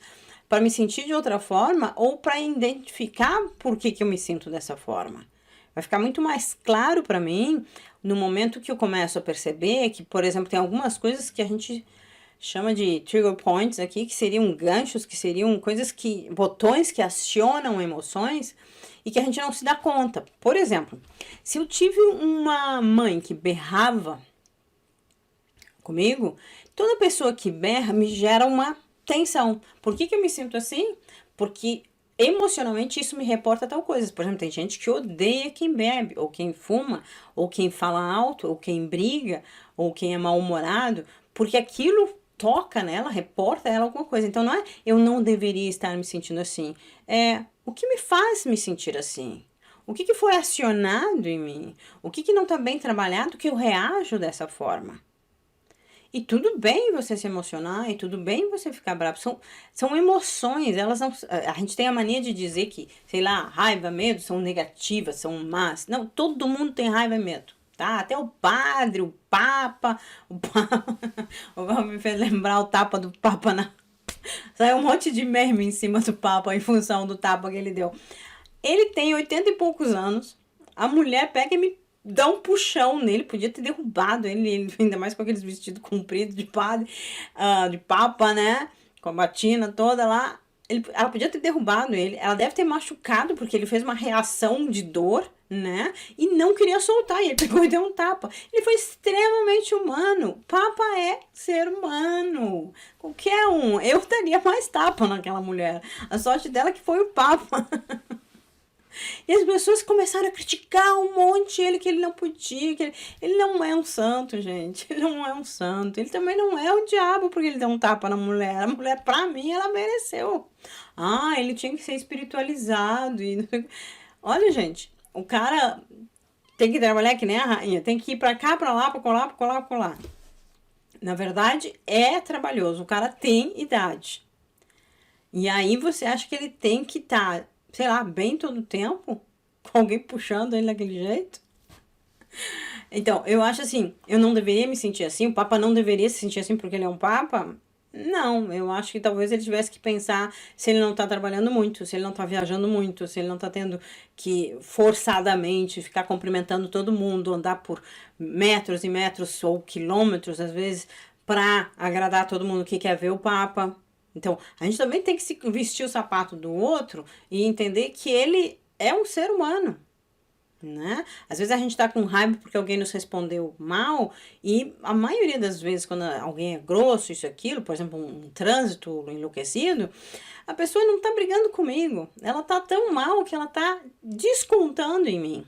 para me sentir de outra forma ou para identificar por que eu me sinto dessa forma. Vai ficar muito mais claro para mim no momento que eu começo a perceber que, por exemplo, tem algumas coisas que a gente chama de trigger points aqui, que seriam ganchos, que seriam coisas que, botões que acionam emoções e que a gente não se dá conta. Por exemplo, se eu tive uma mãe que berrava comigo, toda pessoa que berra me gera uma tensão. Por que eu me sinto assim? Porque emocionalmente isso me reporta tal coisa. Por exemplo, tem gente que odeia quem bebe, ou quem fuma, ou quem fala alto, ou quem briga, ou quem é mal-humorado, porque aquilo toca nela, reporta ela alguma coisa. Então não é eu não deveria estar me sentindo assim, é o que me faz me sentir assim? O que foi acionado em mim? O que não está bem trabalhado que eu reajo dessa forma? E tudo bem você se emocionar, e tudo bem você ficar bravo. São emoções, elas não. A gente tem a mania de dizer que, sei lá, raiva, medo são negativas, são más. Não, todo mundo tem raiva e medo, tá? Até o padre, o papa. O papa me fez lembrar o tapa do papa na. Saiu um monte de meme em cima do papa em função do tapa que ele deu. Ele tem 80 e poucos anos. A mulher pega e me dá um puxão nele, podia ter derrubado ele ainda mais com aqueles vestidos compridos de padre, de papa, né? Com a batina toda lá. Ela podia ter derrubado ele, ela deve ter machucado, porque ele fez uma reação de dor, né? E não queria soltar, e ele pegou e deu um tapa. Ele foi extremamente humano. Papa é ser humano. Qualquer um. Eu daria mais tapa naquela mulher. A sorte dela é que foi o Papa. E as pessoas começaram a criticar um monte ele, que ele não podia, que ele não é um santo, gente. Ele não é um santo. Ele também não é o diabo porque ele deu um tapa na mulher. A mulher, pra mim, ela mereceu. Ele tinha que ser espiritualizado. Olha, gente, o cara tem que trabalhar que nem a rainha. Tem que ir pra cá, pra lá, pra colar, pra colar, pra colar. Na verdade, é trabalhoso. O cara tem idade. E aí você acha que ele tem que estar, sei lá, bem todo o tempo? Com alguém puxando ele daquele jeito? Então, eu acho assim, eu não deveria me sentir assim, o Papa não deveria se sentir assim porque ele é um Papa? Não, eu acho que talvez ele tivesse que pensar se ele não tá trabalhando muito, se ele não tá viajando muito, se ele não tá tendo que forçadamente ficar cumprimentando todo mundo, andar por metros e metros ou quilômetros às vezes para agradar todo mundo que quer ver o Papa. Então, a gente também tem que se vestir o sapato do outro e entender que ele é um ser humano, né? Às vezes a gente tá com raiva porque alguém nos respondeu mal, e a maioria das vezes, quando alguém é grosso, isso e aquilo, por exemplo, um trânsito enlouquecido, a pessoa não tá brigando comigo. Ela tá tão mal que ela tá descontando em mim.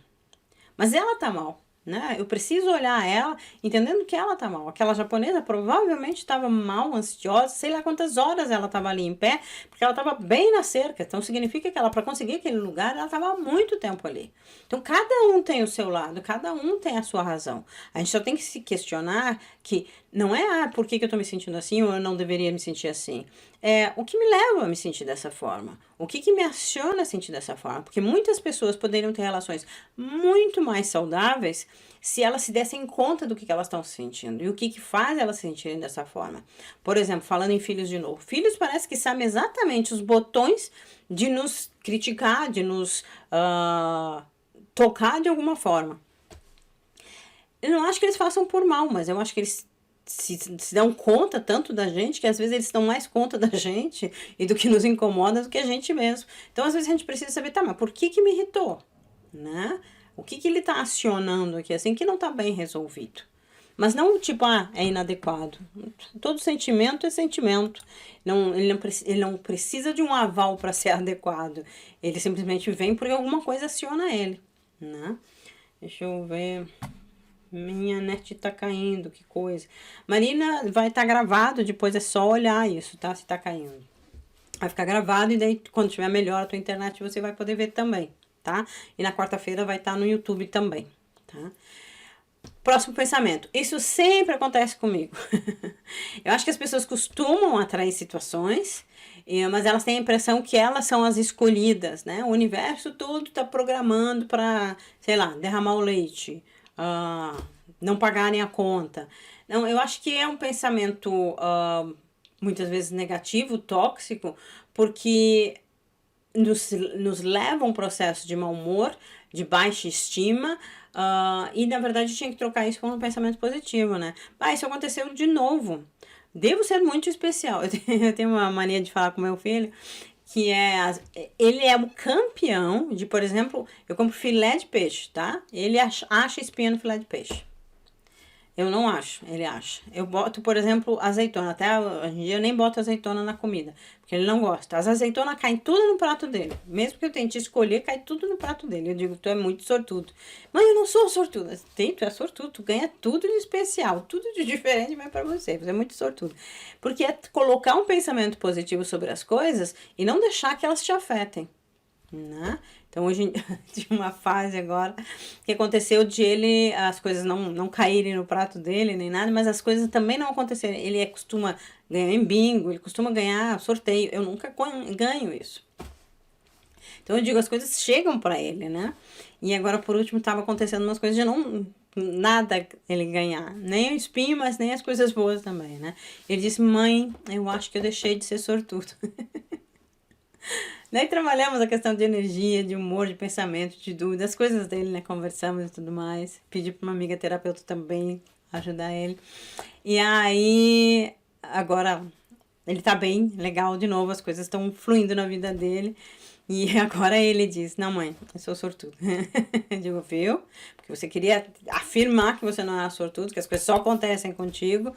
Mas ela tá mal, né? Eu preciso olhar ela entendendo que ela tá mal. Aquela japonesa provavelmente estava mal, ansiosa, sei lá quantas horas ela estava ali em pé, porque ela estava bem na cerca. Então significa que ela, para conseguir aquele lugar, ela estava há muito tempo ali. Então cada um tem o seu lado, cada um tem a sua razão. A gente só tem que se questionar que não é por que eu tô me sentindo assim ou eu não deveria me sentir assim. É o que me leva a me sentir dessa forma. O que me aciona a sentir dessa forma. Porque muitas pessoas poderiam ter relações muito mais saudáveis se elas se dessem conta do que elas estão sentindo e o que faz elas se sentirem dessa forma. Por exemplo, falando em filhos de novo. Filhos parece que sabem exatamente os botões de nos criticar, de nos tocar de alguma forma. Eu não acho que eles façam por mal, mas eu acho que eles se dão conta tanto da gente que às vezes eles dão mais conta da gente e do que nos incomoda do que a gente mesmo. Então, às vezes a gente precisa saber, tá, mas por que me irritou? Né? O que ele tá acionando aqui, assim, que não tá bem resolvido. Mas não tipo, é inadequado. Todo sentimento é sentimento. Não, ele não precisa de um aval para ser adequado. Ele simplesmente vem porque alguma coisa aciona ele, né? Deixa eu ver. Minha net tá caindo, que coisa. Marina, vai estar gravado, depois é só olhar isso, tá? Se tá caindo. Vai ficar gravado e daí quando tiver melhor a tua internet você vai poder ver também, tá? E na quarta-feira vai estar no YouTube também, tá? Próximo pensamento. Isso sempre acontece comigo. Eu acho que as pessoas costumam atrair situações, mas elas têm a impressão que elas são as escolhidas, né? O universo todo tá programando para, sei lá, derramar o leite, não pagarem a conta. Não, eu acho que é um pensamento muitas vezes negativo, tóxico, porque nos leva a um processo de mau humor, de baixa estima, e na verdade tinha que trocar isso por um pensamento positivo, né? Isso aconteceu de novo. Devo ser muito especial. Eu tenho uma mania de falar com meu filho que ele é o campeão de, por exemplo, eu compro filé de peixe, tá? Ele acha espinha no filé de peixe. Eu não acho, ele acha. Eu boto, por exemplo, azeitona. Até hoje em dia eu nem boto azeitona na comida, porque ele não gosta. As azeitonas caem tudo no prato dele. Mesmo que eu tente escolher, cai tudo no prato dele. Eu digo, tu é muito sortudo. Mãe, eu não sou sortuda. Tu é sortudo, tu ganha tudo de especial, tudo de diferente vai pra você. Você é muito sortudo. Porque é colocar um pensamento positivo sobre as coisas e não deixar que elas te afetem, né? Então hoje tinha uma fase agora que aconteceu de as coisas não caírem no prato dele nem nada, mas as coisas também não acontecerem. Ele costuma ganhar em bingo, ele costuma ganhar sorteio. Eu nunca ganho isso. Então eu digo, as coisas chegam para ele, né? E agora por último estava acontecendo umas coisas de nada ele ganhar, nem o espinho, mas nem as coisas boas também, né? Ele disse, mãe, eu acho que eu deixei de ser sortudo. Daí trabalhamos a questão de energia, de humor, de pensamento, de dúvida, as coisas dele, né? Conversamos e tudo mais. Pedi para uma amiga terapeuta também ajudar ele. E aí, agora ele tá bem, legal de novo, as coisas estão fluindo na vida dele. E agora ele diz, não mãe, eu sou sortudo. Eu digo, viu? Porque você queria afirmar que você não é sortudo, que as coisas só acontecem contigo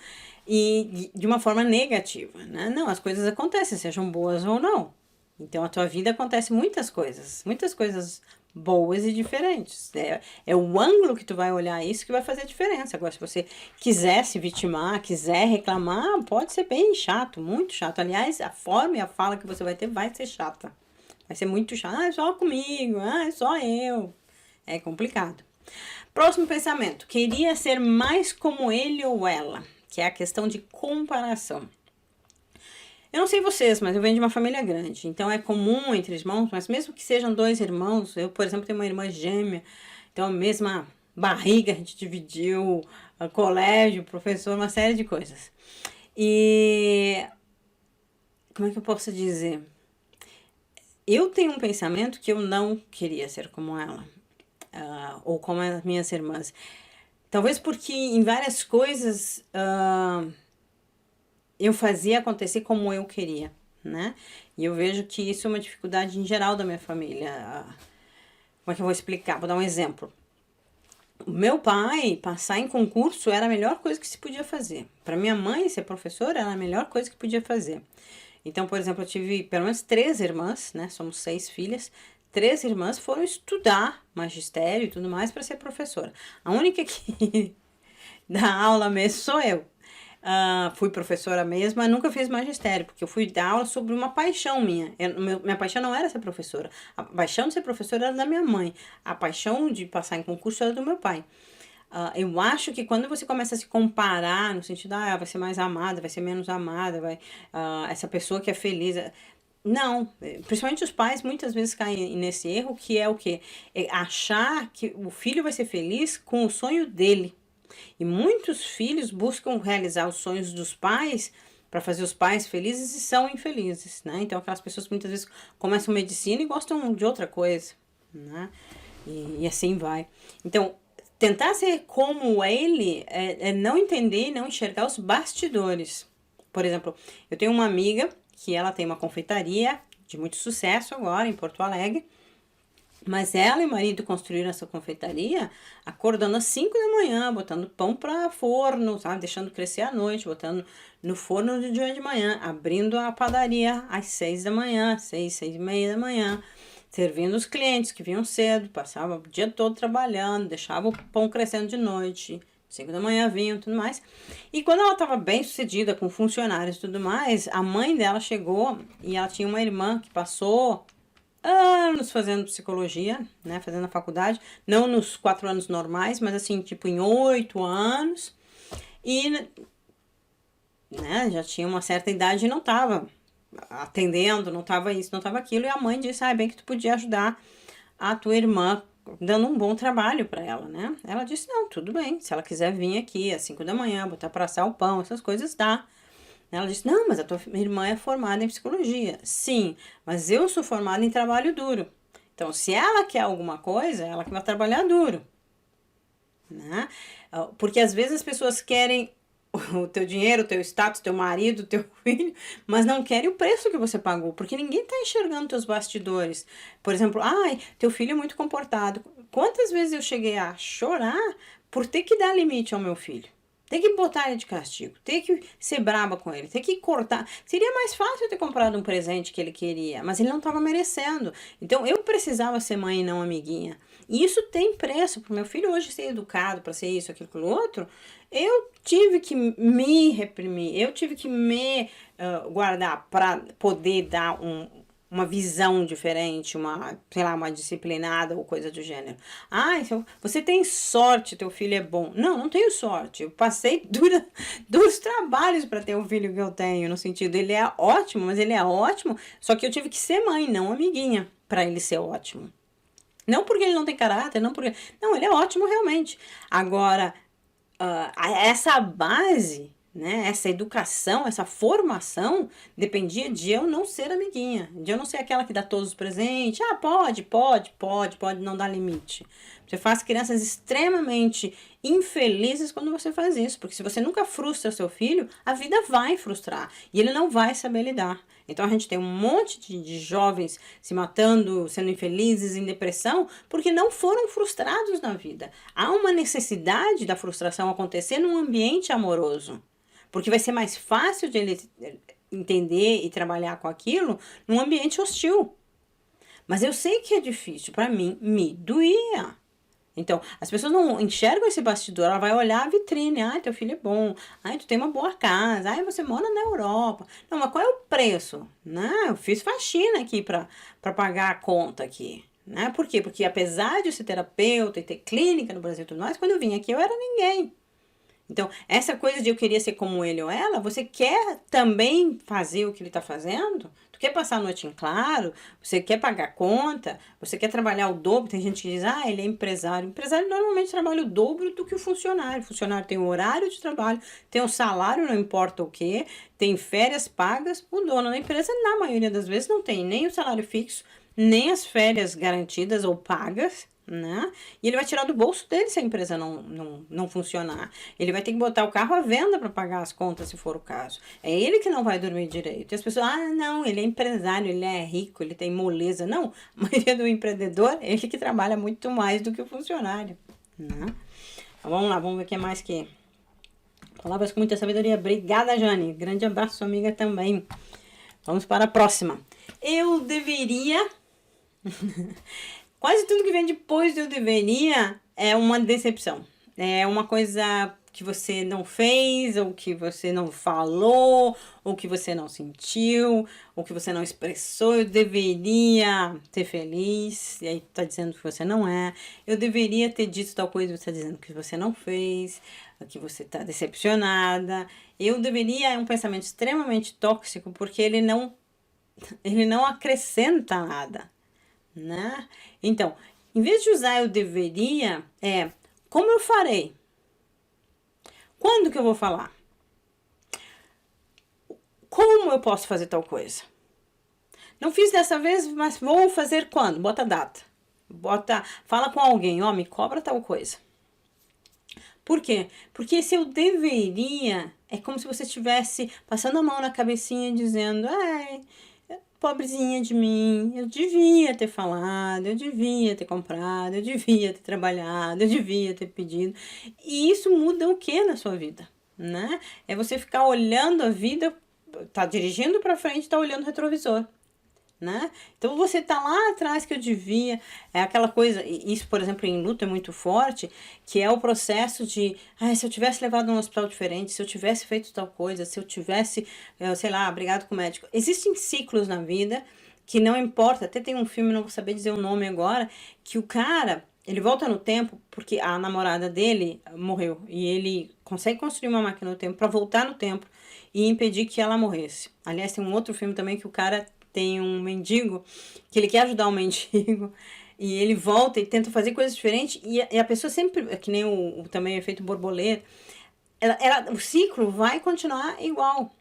e de uma forma negativa, né? Não, as coisas acontecem, sejam boas ou não. Então, a tua vida acontece muitas coisas boas e diferentes. É o ângulo que tu vai olhar isso que vai fazer a diferença. Agora, se você quiser se vitimar, quiser reclamar, pode ser bem chato, muito chato. Aliás, a forma e a fala que você vai ter vai ser chata. Vai ser muito chato. É só comigo, é só eu. É complicado. Próximo pensamento. Queria ser mais como ele ou ela. que é a questão de comparação. Eu não sei vocês, mas eu venho de uma família grande, então é comum entre irmãos, mas mesmo que sejam dois irmãos, eu, por exemplo, tenho uma irmã gêmea, então a mesma barriga, a gente dividiu, colégio, professor, uma série de coisas. E como é que eu posso dizer? Eu tenho um pensamento que eu não queria ser como ela, ou como as minhas irmãs. Talvez porque em várias coisas eu fazia acontecer como eu queria, né? E eu vejo que isso é uma dificuldade em geral da minha família. Como é que eu vou explicar? Vou dar um exemplo. O meu pai passar em concurso era a melhor coisa que se podia fazer. Para minha mãe ser professora era a melhor coisa que podia fazer. Então, por exemplo, eu tive pelo menos 3 irmãs, né? Somos 6 filhas. 3 irmãs foram estudar magistério e tudo mais para ser professora. A única que dá aula mesmo sou eu. Fui professora mesmo, mas nunca fiz magistério, porque eu fui dar aula sobre uma paixão minha. Minha paixão não era ser professora. A paixão de ser professora era da minha mãe. A paixão de passar em concurso era do meu pai. Eu acho que quando você começa a se comparar, no sentido, vai ser mais amada, vai ser menos amada, essa pessoa que é feliz. Não, principalmente os pais muitas vezes caem nesse erro, que é o quê? É achar que o filho vai ser feliz com o sonho dele. E muitos filhos buscam realizar os sonhos dos pais para fazer os pais felizes e são infelizes, né? Então aquelas pessoas que muitas vezes começam medicina e gostam de outra coisa, né? E assim vai. Então, tentar ser como ele é não entender e não enxergar os bastidores. Por exemplo, eu tenho uma amiga que ela tem uma confeitaria de muito sucesso agora em Porto Alegre. Mas ela e o marido construíram essa confeitaria acordando às 5 da manhã, botando pão para forno, sabe? Deixando crescer à noite, botando no forno de dia de manhã, abrindo a padaria às 6 da manhã, 6, 6:30 da manhã, servindo os clientes que vinham cedo, passava o dia todo trabalhando, deixava o pão crescendo de noite, 5 da manhã vinham e tudo mais. E quando ela estava bem sucedida com funcionários e tudo mais, a mãe dela chegou e ela tinha uma irmã que passou anos fazendo psicologia, né, fazendo a faculdade, não nos 4 anos normais, mas assim, tipo em 8 anos, e, né, já tinha uma certa idade e não estava atendendo, não estava isso, não estava aquilo, e a mãe disse, bem que tu podia ajudar a tua irmã, dando um bom trabalho para ela, né, ela disse, não, tudo bem, se ela quiser vir aqui às 5 da manhã, botar para assar o pão, essas coisas, dá. Ela disse, não, mas a tua irmã é formada em psicologia. Sim, mas eu sou formada em trabalho duro. Então, se ela quer alguma coisa, ela que vai trabalhar duro, né? Porque às vezes as pessoas querem o teu dinheiro, o teu status, teu marido, teu filho, mas não querem o preço que você pagou, porque ninguém está enxergando teus bastidores. Por exemplo, teu filho é muito comportado. Quantas vezes eu cheguei a chorar por ter que dar limite ao meu filho? Ter que botar ele de castigo, ter que ser braba com ele, ter que cortar. Seria mais fácil eu ter comprado um presente que ele queria, mas ele não estava merecendo. Então eu precisava ser mãe e não amiguinha. E isso tem preço. Para o meu filho hoje ser educado, para ser isso, aquilo, outro, eu tive que me reprimir, eu tive que me guardar para poder dar uma visão diferente, sei lá, uma disciplinada ou coisa do gênero. Então você tem sorte, teu filho é bom. Não, não tenho sorte. Eu passei duros trabalhos para ter o filho que eu tenho, no sentido, ele é ótimo, mas ele é ótimo, só que eu tive que ser mãe, não amiguinha, para ele ser ótimo. Não porque ele não tem caráter, não, ele é ótimo realmente. Agora, essa base, né, essa educação, essa formação dependia de eu não ser amiguinha, de eu não ser aquela que dá todos os presentes. Pode, não dá limite. Você faz crianças extremamente infelizes quando você faz isso, porque se você nunca frustra seu filho, a vida vai frustrar e ele não vai saber lidar. Então a gente tem um monte de jovens se matando, sendo infelizes, em depressão, porque não foram frustrados na vida. Há uma necessidade da frustração acontecer num ambiente amoroso, porque vai ser mais fácil de ele entender e trabalhar com aquilo num ambiente hostil. Mas eu sei que é difícil, para mim, me doía. Então, as pessoas não enxergam esse bastidor, ela vai olhar a vitrine, teu filho é bom, tu tem uma boa casa, você mora na Europa. Não, mas qual é o preço? Eu fiz faxina aqui para pagar a conta aqui. Por quê? Porque apesar de eu ser terapeuta e ter clínica no Brasil e tudo mais, quando eu vim aqui eu era ninguém. Então, essa coisa de eu querer ser como ele ou ela, você quer também fazer o que ele está fazendo? Tu quer passar a noite em claro? Você quer pagar conta? Você quer trabalhar o dobro? Tem gente que diz, ah, ele é empresário. O empresário normalmente trabalha o dobro do que o funcionário. O funcionário tem o horário de trabalho, tem o salário, não importa o quê, tem férias pagas. O dono da empresa, na maioria das vezes, não tem nem o salário fixo, nem as férias garantidas ou pagas, né? E ele vai tirar do bolso dele se a empresa não funcionar. Ele vai ter que botar o carro à venda para pagar as contas, se for o caso. É ele que não vai dormir direito. E as pessoas, ah, não, ele é empresário, ele é rico, ele tem moleza. Não, a maioria do empreendedor, ele que trabalha muito mais do que o funcionário, né? Então, vamos lá, vamos ver o que mais que... Palavras com muita sabedoria. Obrigada, Jane. Grande abraço, sua amiga também. Vamos para a próxima. Eu deveria... Quase tudo que vem depois do eu deveria é uma decepção. É uma coisa que você não fez, ou que você não falou, ou que você não sentiu, ou que você não expressou. Eu deveria ser feliz, e aí tá dizendo que você não é. Eu deveria ter dito tal coisa, você tá dizendo que você não fez, que você tá decepcionada. Eu deveria é um pensamento extremamente tóxico, porque ele não acrescenta nada, né? Então, em vez de usar eu deveria, é como eu farei? Quando que eu vou falar? Como eu posso fazer tal coisa? Não fiz dessa vez, mas vou fazer quando? Bota a data. Fala com alguém, ó, me cobra tal coisa. Por quê? Porque esse eu deveria é como se você estivesse passando a mão na cabecinha dizendo, ai, pobrezinha de mim, eu devia ter falado, eu devia ter comprado, eu devia ter trabalhado, eu devia ter pedido. E isso muda o que na sua vida, né? É você ficar olhando a vida, tá dirigindo para frente, tá olhando o retrovisor, né? Então você tá lá atrás que eu devia, é aquela coisa, isso por exemplo em luta é muito forte, que é o processo de, se eu tivesse levado num hospital diferente, se eu tivesse feito tal coisa, se eu tivesse, sei lá, brigado com o médico. Existem ciclos na vida que não importa, até tem um filme, não vou saber dizer o nome agora, que o cara, ele volta no tempo porque a namorada dele morreu e ele consegue construir uma máquina no tempo para voltar no tempo e impedir que ela morresse. Aliás, tem um outro filme também que o cara tem um mendigo, que ele quer ajudar o mendigo, e ele volta e tenta fazer coisas diferentes, e a pessoa sempre, que nem também o efeito borboleta, o ciclo vai continuar igual.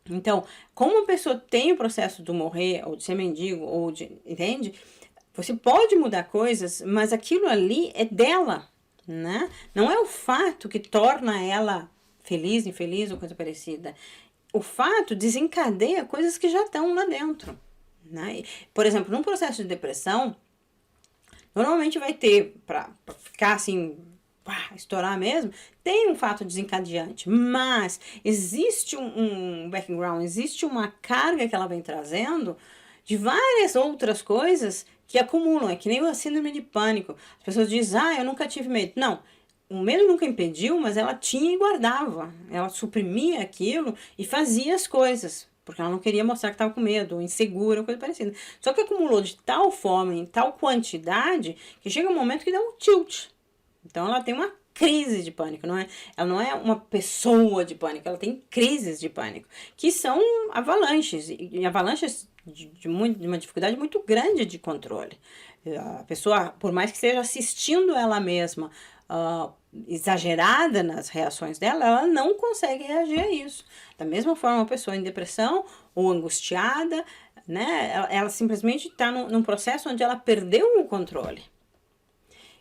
Então, como a pessoa tem o processo do morrer, ou de ser mendigo, ou de, entende? Você pode mudar coisas, mas aquilo ali é dela, né? Não é o fato que torna ela feliz, infeliz ou coisa parecida. O fato desencadeia coisas que já estão lá dentro, né? Por exemplo, num processo de depressão, normalmente vai ter, para ficar assim, estourar mesmo, tem um fato desencadeante, mas existe um background, existe uma carga que ela vem trazendo de várias outras coisas que acumulam. É que nem o síndrome de pânico. As pessoas dizem, eu nunca tive medo. Não, o medo nunca impediu, mas ela tinha e guardava. Ela suprimia aquilo e fazia as coisas, porque ela não queria mostrar que estava com medo, ou insegura, ou coisa parecida. Só que acumulou de tal forma, em tal quantidade, que chega um momento que dá um tilt. Então ela tem uma crise de pânico, ela não é uma pessoa de pânico, ela tem crises de pânico, que são avalanches, e avalanches de uma dificuldade muito grande de controle. A pessoa, por mais que esteja assistindo ela mesma, exagerada nas reações dela, ela não consegue reagir a isso. Da mesma forma, uma pessoa em depressão ou angustiada, né, ela simplesmente está num processo onde ela perdeu o controle.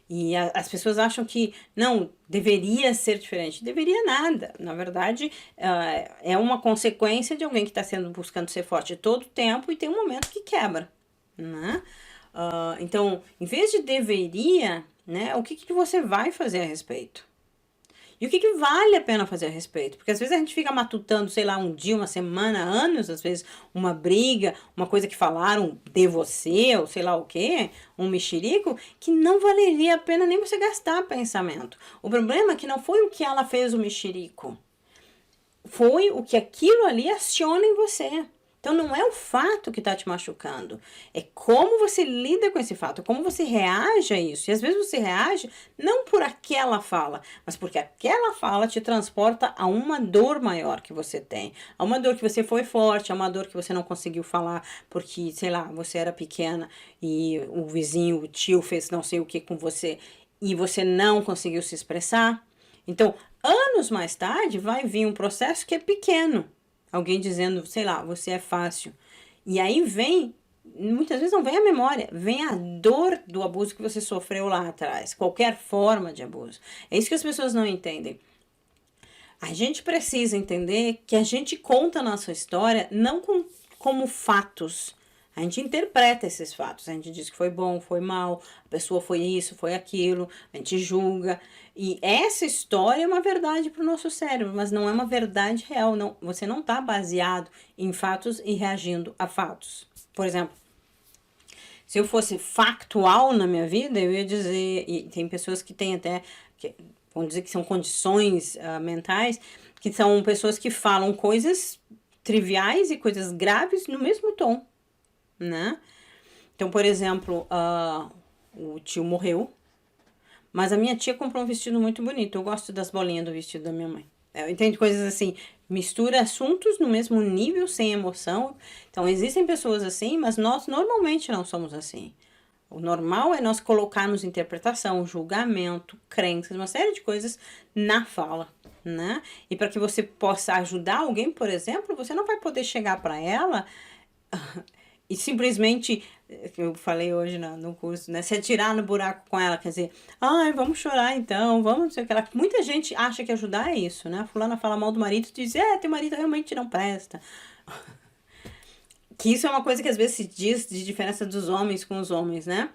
E as pessoas acham que não, deveria ser diferente. Deveria nada. Na verdade, é uma consequência de alguém que está buscando ser forte todo o tempo e tem um momento que quebra, né? Então, em vez de deveria, né, o que você vai fazer a respeito? E o que vale a pena fazer a respeito? Porque às vezes a gente fica matutando, sei lá, um dia, uma semana, anos, às vezes uma briga, uma coisa que falaram de você, ou sei lá o quê, um mexerico, que não valeria a pena nem você gastar pensamento. O problema é que não foi o que ela fez o mexerico, foi o que aquilo ali aciona em você. Então não é o fato que está te machucando, é como você lida com esse fato, como você reage a isso. E às vezes você reage não por aquela fala, mas porque aquela fala te transporta a uma dor maior que você tem, a uma dor que você foi forte, a uma dor que você não conseguiu falar porque, sei lá, você era pequena e o vizinho, o tio fez não sei o que com você e você não conseguiu se expressar. Então, anos mais tarde, vai vir um processo que é pequeno. Alguém dizendo, sei lá, você é fácil. E aí vem, muitas vezes não vem a memória, vem a dor do abuso que você sofreu lá atrás. Qualquer forma de abuso. É isso que as pessoas não entendem. A gente precisa entender que a gente conta a nossa história não como fatos. A gente interpreta esses fatos, a gente diz que foi bom, foi mal, a pessoa foi isso, foi aquilo, a gente julga. E essa história é uma verdade para o nosso cérebro, mas não é uma verdade real. Não, você não está baseado em fatos e reagindo a fatos. Por exemplo, se eu fosse factual na minha vida, eu ia dizer, e tem pessoas que têm até, vamos dizer que são condições mentais, que são pessoas que falam coisas triviais e coisas graves no mesmo tom, né? Então, por exemplo, o tio morreu, mas a minha tia comprou um vestido muito bonito. Eu gosto das bolinhas do vestido da minha mãe. Eu entendo coisas assim, mistura assuntos no mesmo nível, sem emoção. Então, existem pessoas assim, mas nós normalmente não somos assim. O normal é nós colocarmos interpretação, julgamento, crenças, uma série de coisas na fala, né? E para que você possa ajudar alguém, por exemplo, você não vai poder chegar para ela e simplesmente, que eu falei hoje no curso, né? Se atirar no buraco com ela, quer dizer, ai, vamos chorar então, vamos, não sei o que lá. Muita gente acha que ajudar é isso, né? A fulana fala mal do marido e diz, teu marido realmente não presta. Que isso é uma coisa que às vezes se diz de diferença dos homens com os homens, né?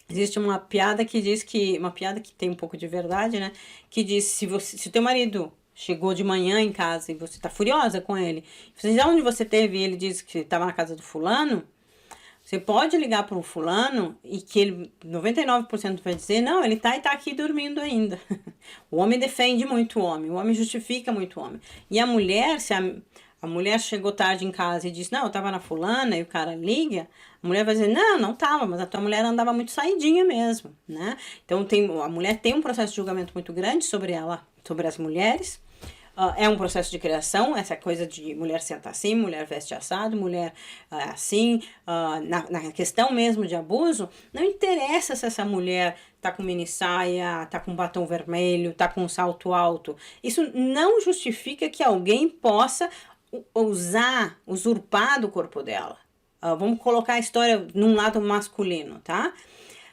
Existe uma piada que diz que, uma piada que tem um pouco de verdade, né? Que diz, se o teu marido chegou de manhã em casa e você tá furiosa com ele, você diz, onde você teve? E ele diz que estava na casa do fulano, você pode ligar para um fulano e que ele, 99% vai dizer, não, ele tá e tá aqui dormindo ainda. O homem defende muito o homem justifica muito o homem. E a mulher, se a mulher chegou tarde em casa e disse, não, eu tava na fulana, e o cara liga, a mulher vai dizer, não tava, mas a tua mulher andava muito saidinha mesmo, né? Então a mulher tem um processo de julgamento muito grande sobre ela, sobre as mulheres. É um processo de criação, essa coisa de mulher senta assim, mulher veste assado, mulher assim, na questão mesmo de abuso, não interessa se essa mulher tá com mini saia, tá com batom vermelho, tá com um salto alto. Isso não justifica que alguém possa usurpar do corpo dela. Vamos colocar a história num lado masculino, tá?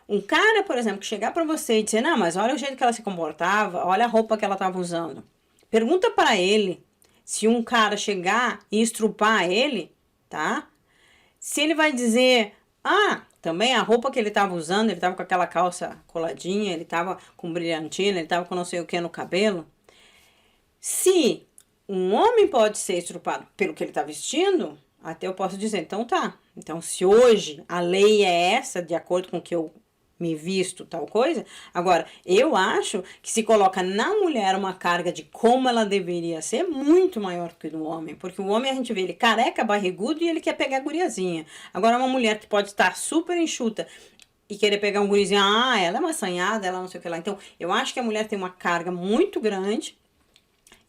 Um cara, por exemplo, que chegar pra você e dizer, não, mas olha o jeito que ela se comportava, olha a roupa que ela tava usando. Pergunta para ele se um cara chegar e estrupar ele, tá? Se ele vai dizer, também a roupa que ele tava usando, ele tava com aquela calça coladinha, ele tava com brilhantina, ele tava com não sei o que no cabelo. Se um homem pode ser estrupado pelo que ele tá vestindo, até eu posso dizer, então tá. Então, se hoje a lei é essa, de acordo com o que eu me visto, tal coisa. Agora, eu acho que se coloca na mulher uma carga de como ela deveria ser muito maior que no homem. Porque o homem a gente vê ele careca, barrigudo e ele quer pegar a guriazinha. Agora, uma mulher que pode estar super enxuta e querer pegar um gurizinho, ela é uma assanhada, ela não sei o que lá. Então, eu acho que a mulher tem uma carga muito grande.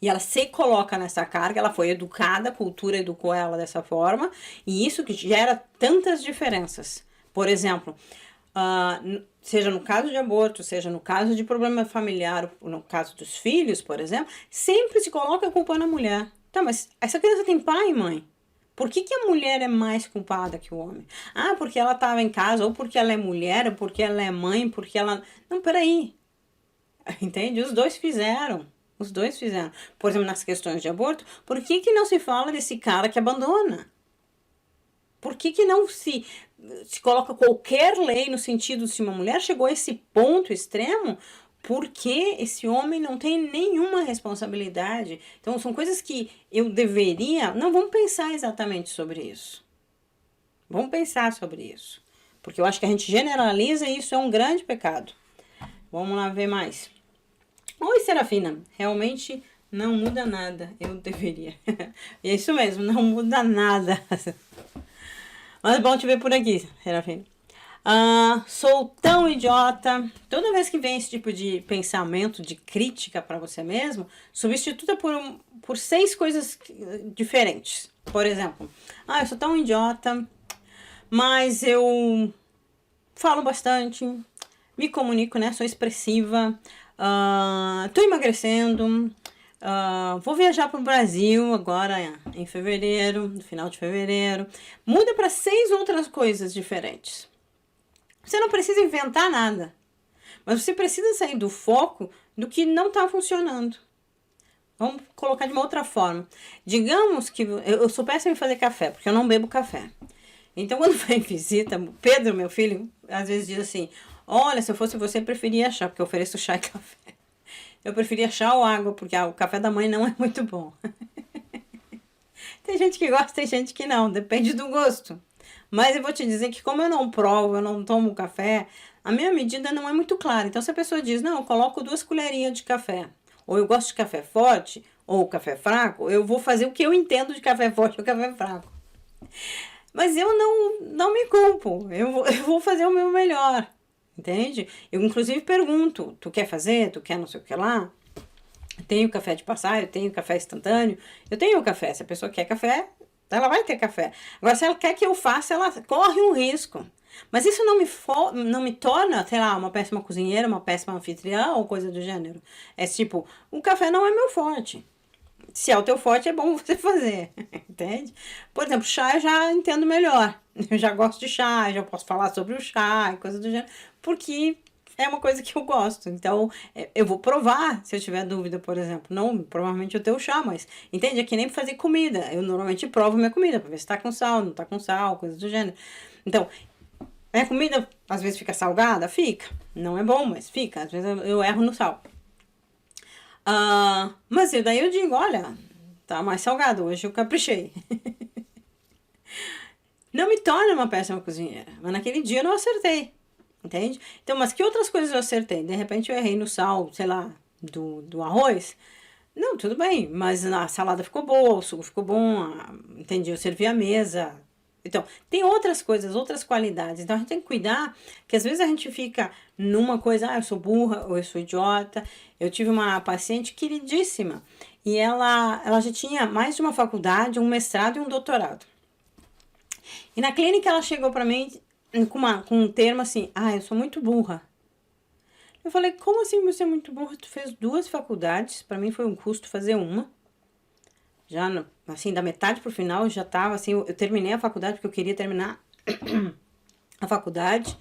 E ela se coloca nessa carga, ela foi educada, a cultura educou ela dessa forma. E isso que gera tantas diferenças. Por exemplo, seja no caso de aborto, seja no caso de problema familiar, no caso dos filhos, por exemplo, sempre se coloca a culpa na mulher. Tá, mas essa criança tem pai e mãe. Por que a mulher é mais culpada que o homem? Porque ela estava em casa, ou porque ela é mulher, ou porque ela é mãe, porque ela... Não, peraí. Entende? Os dois fizeram. Os dois fizeram. Por exemplo, nas questões de aborto, por que não se fala desse cara que abandona? Por que não se coloca qualquer lei no sentido se uma mulher chegou a esse ponto extremo, porque esse homem não tem nenhuma responsabilidade? Então, são coisas que eu deveria... Não, vamos pensar exatamente sobre isso. Vamos pensar sobre isso. Porque eu acho que a gente generaliza e isso é um grande pecado. Vamos lá ver mais. Oi, Serafina. Realmente Não muda nada. Eu deveria. É isso mesmo, não muda nada. Mas é bom te ver por aqui, Serafim. Sou tão idiota. Toda vez que vem esse tipo de pensamento, de crítica para você mesmo, substituta por 6 coisas diferentes. Por exemplo, eu sou tão idiota, mas eu falo bastante, me comunico, né? Sou expressiva, tô emagrecendo, vou viajar para o Brasil agora em fevereiro, no final de fevereiro. Muda para 6 outras coisas diferentes. Você não precisa inventar nada, mas você precisa sair do foco do que não está funcionando. Vamos colocar de uma outra forma. Digamos que eu sou péssima em fazer café, porque eu não bebo café. Então, quando vem visita, Pedro, meu filho, às vezes diz assim: olha, se eu fosse você, eu preferia chá, porque eu ofereço chá e café. Eu preferia chá ou água, porque o café da mãe não é muito bom. Tem gente que gosta, tem gente que não, depende do gosto. Mas eu vou te dizer que como eu não provo, eu não tomo café, a minha medida não é muito clara. Então se a pessoa diz, não, eu coloco 2 colherinhas de café, ou eu gosto de café forte, ou café fraco, eu vou fazer o que eu entendo de café forte ou café fraco. Mas eu não me culpo, eu vou fazer o meu melhor, entende? Eu inclusive pergunto, tu quer fazer, tu quer não sei o que lá? Eu tenho café de passar, eu tenho café instantâneo, eu tenho café, se a pessoa quer café, ela vai ter café. Agora, se ela quer que eu faça, ela corre um risco. Mas isso não me torna, sei lá, uma péssima cozinheira, uma péssima anfitriã ou coisa do gênero. É tipo, o café não é meu forte. Se é o teu forte, é bom você fazer, entende? Por exemplo, chá eu já entendo melhor. Eu já gosto de chá, já posso falar sobre o chá e coisa do gênero, porque é uma coisa que eu gosto. Então, eu vou provar se eu tiver dúvida, por exemplo. Não, provavelmente eu tenho chá, mas entende? É que nem fazer comida. Eu normalmente provo minha comida pra ver se tá com sal, não tá com sal, coisa do gênero. Então, a comida às vezes fica salgada? Fica. Não é bom, mas fica. Às vezes eu erro no sal. Mas daí eu digo, olha, tá mais salgado, hoje eu caprichei. Não me torna uma péssima cozinheira, mas naquele dia eu não acertei, entende? Então, mas que outras coisas eu acertei? De repente eu errei no sal, sei lá, do arroz. Não, tudo bem, mas a salada ficou boa, o suco ficou bom, entendi, eu servi a mesa. Então, tem outras coisas, outras qualidades. Então, a gente tem que cuidar, que às vezes a gente fica numa coisa, eu sou burra ou eu sou idiota. Eu tive uma paciente queridíssima e ela já tinha mais de uma faculdade, um mestrado e um doutorado. E na clínica ela chegou para mim com um termo assim, eu sou muito burra. Eu falei, como assim você é muito burra? Tu fez 2 faculdades, para mim foi um custo fazer uma. Já, assim, da metade pro final, eu já tava, assim, eu terminei a faculdade porque eu queria terminar a faculdade,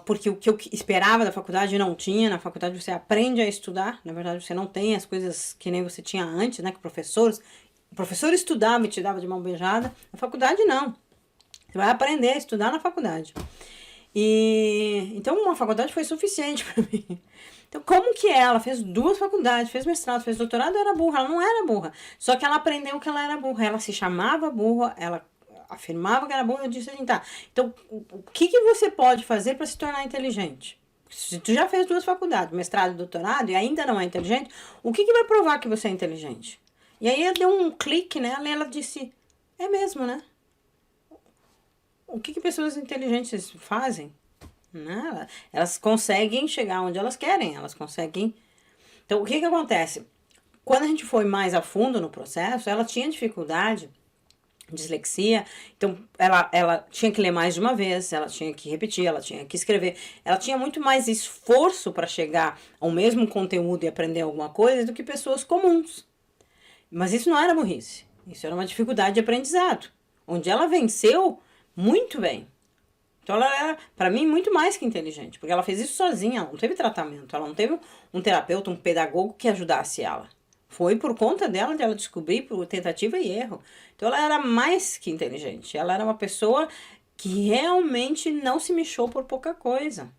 porque o que eu esperava da faculdade não tinha. Na faculdade você aprende a estudar, na verdade você não tem as coisas que nem você tinha antes, né, que o professor estudava e te dava de mão beijada, na faculdade não. Você vai aprender a estudar na faculdade. E então uma faculdade foi suficiente para mim. Então, como que ela fez 2 faculdades, fez mestrado, fez doutorado, era burra? Ela não era burra. Só que ela aprendeu que ela era burra. Ela se chamava burra, ela afirmava que era burra. Eu disse assim, tá. Então, o que você pode fazer para se tornar inteligente? Se tu já fez 2 faculdades, mestrado e doutorado, e ainda não é inteligente, o que vai provar que você é inteligente? E aí ela deu um clique nela e ela disse, é mesmo, né? O que pessoas inteligentes fazem? Né? Elas conseguem chegar onde elas querem, elas conseguem. Então, o que acontece? Quando a gente foi mais a fundo no processo, ela tinha dificuldade, dislexia, então ela tinha que ler mais de uma vez, ela tinha que repetir, ela tinha que escrever, ela tinha muito mais esforço para chegar ao mesmo conteúdo e aprender alguma coisa do que pessoas comuns. Mas isso não era burrice, isso era uma dificuldade de aprendizado, onde ela venceu muito bem. Então ela era, para mim, muito mais que inteligente, porque ela fez isso sozinha, ela não teve tratamento, ela não teve um terapeuta, um pedagogo que ajudasse ela. Foi por conta dela, de ela descobrir por tentativa e erro. Então ela era mais que inteligente, ela era uma pessoa que realmente não se mexeu por pouca coisa.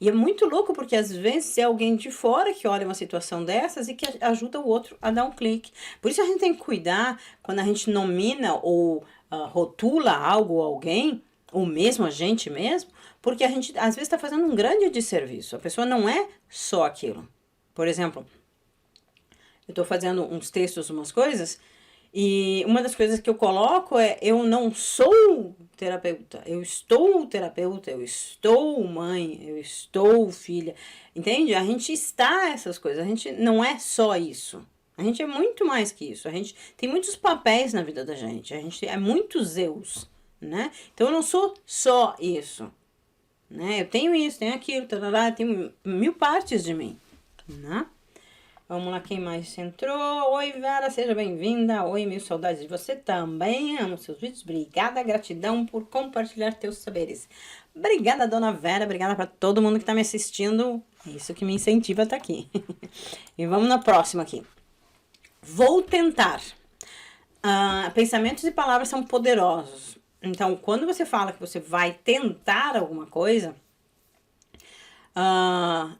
E é muito louco porque às vezes é alguém de fora que olha uma situação dessas e que ajuda o outro a dar um clique. Por isso a gente tem que cuidar quando a gente nomina ou rotula algo ou alguém, ou mesmo a gente mesmo, porque a gente às vezes está fazendo um grande desserviço. A pessoa não é só aquilo. Por exemplo, eu tô fazendo uns textos, umas coisas, e uma das coisas que eu coloco é: eu não sou terapeuta, eu estou terapeuta, eu estou mãe, eu estou filha. Entende? A gente está essas coisas, a gente não é só isso. A gente é muito mais que isso. A gente tem muitos papéis na vida da gente. A gente é muitos eus, né? Então eu não sou só isso, né? Eu tenho isso, tenho aquilo, tarará, tenho 1000 partes de mim, né? Vamos lá, quem mais entrou? Oi, Vera, seja bem-vinda. Oi, mil saudades de você também. Amo seus vídeos. Obrigada, gratidão por compartilhar teus saberes. Obrigada, dona Vera. Obrigada para todo mundo que está me assistindo. Isso que me incentiva a estar aqui. E vamos na próxima aqui. Vou tentar. Pensamentos e palavras são poderosos. Então, quando você fala que você vai tentar alguma coisa,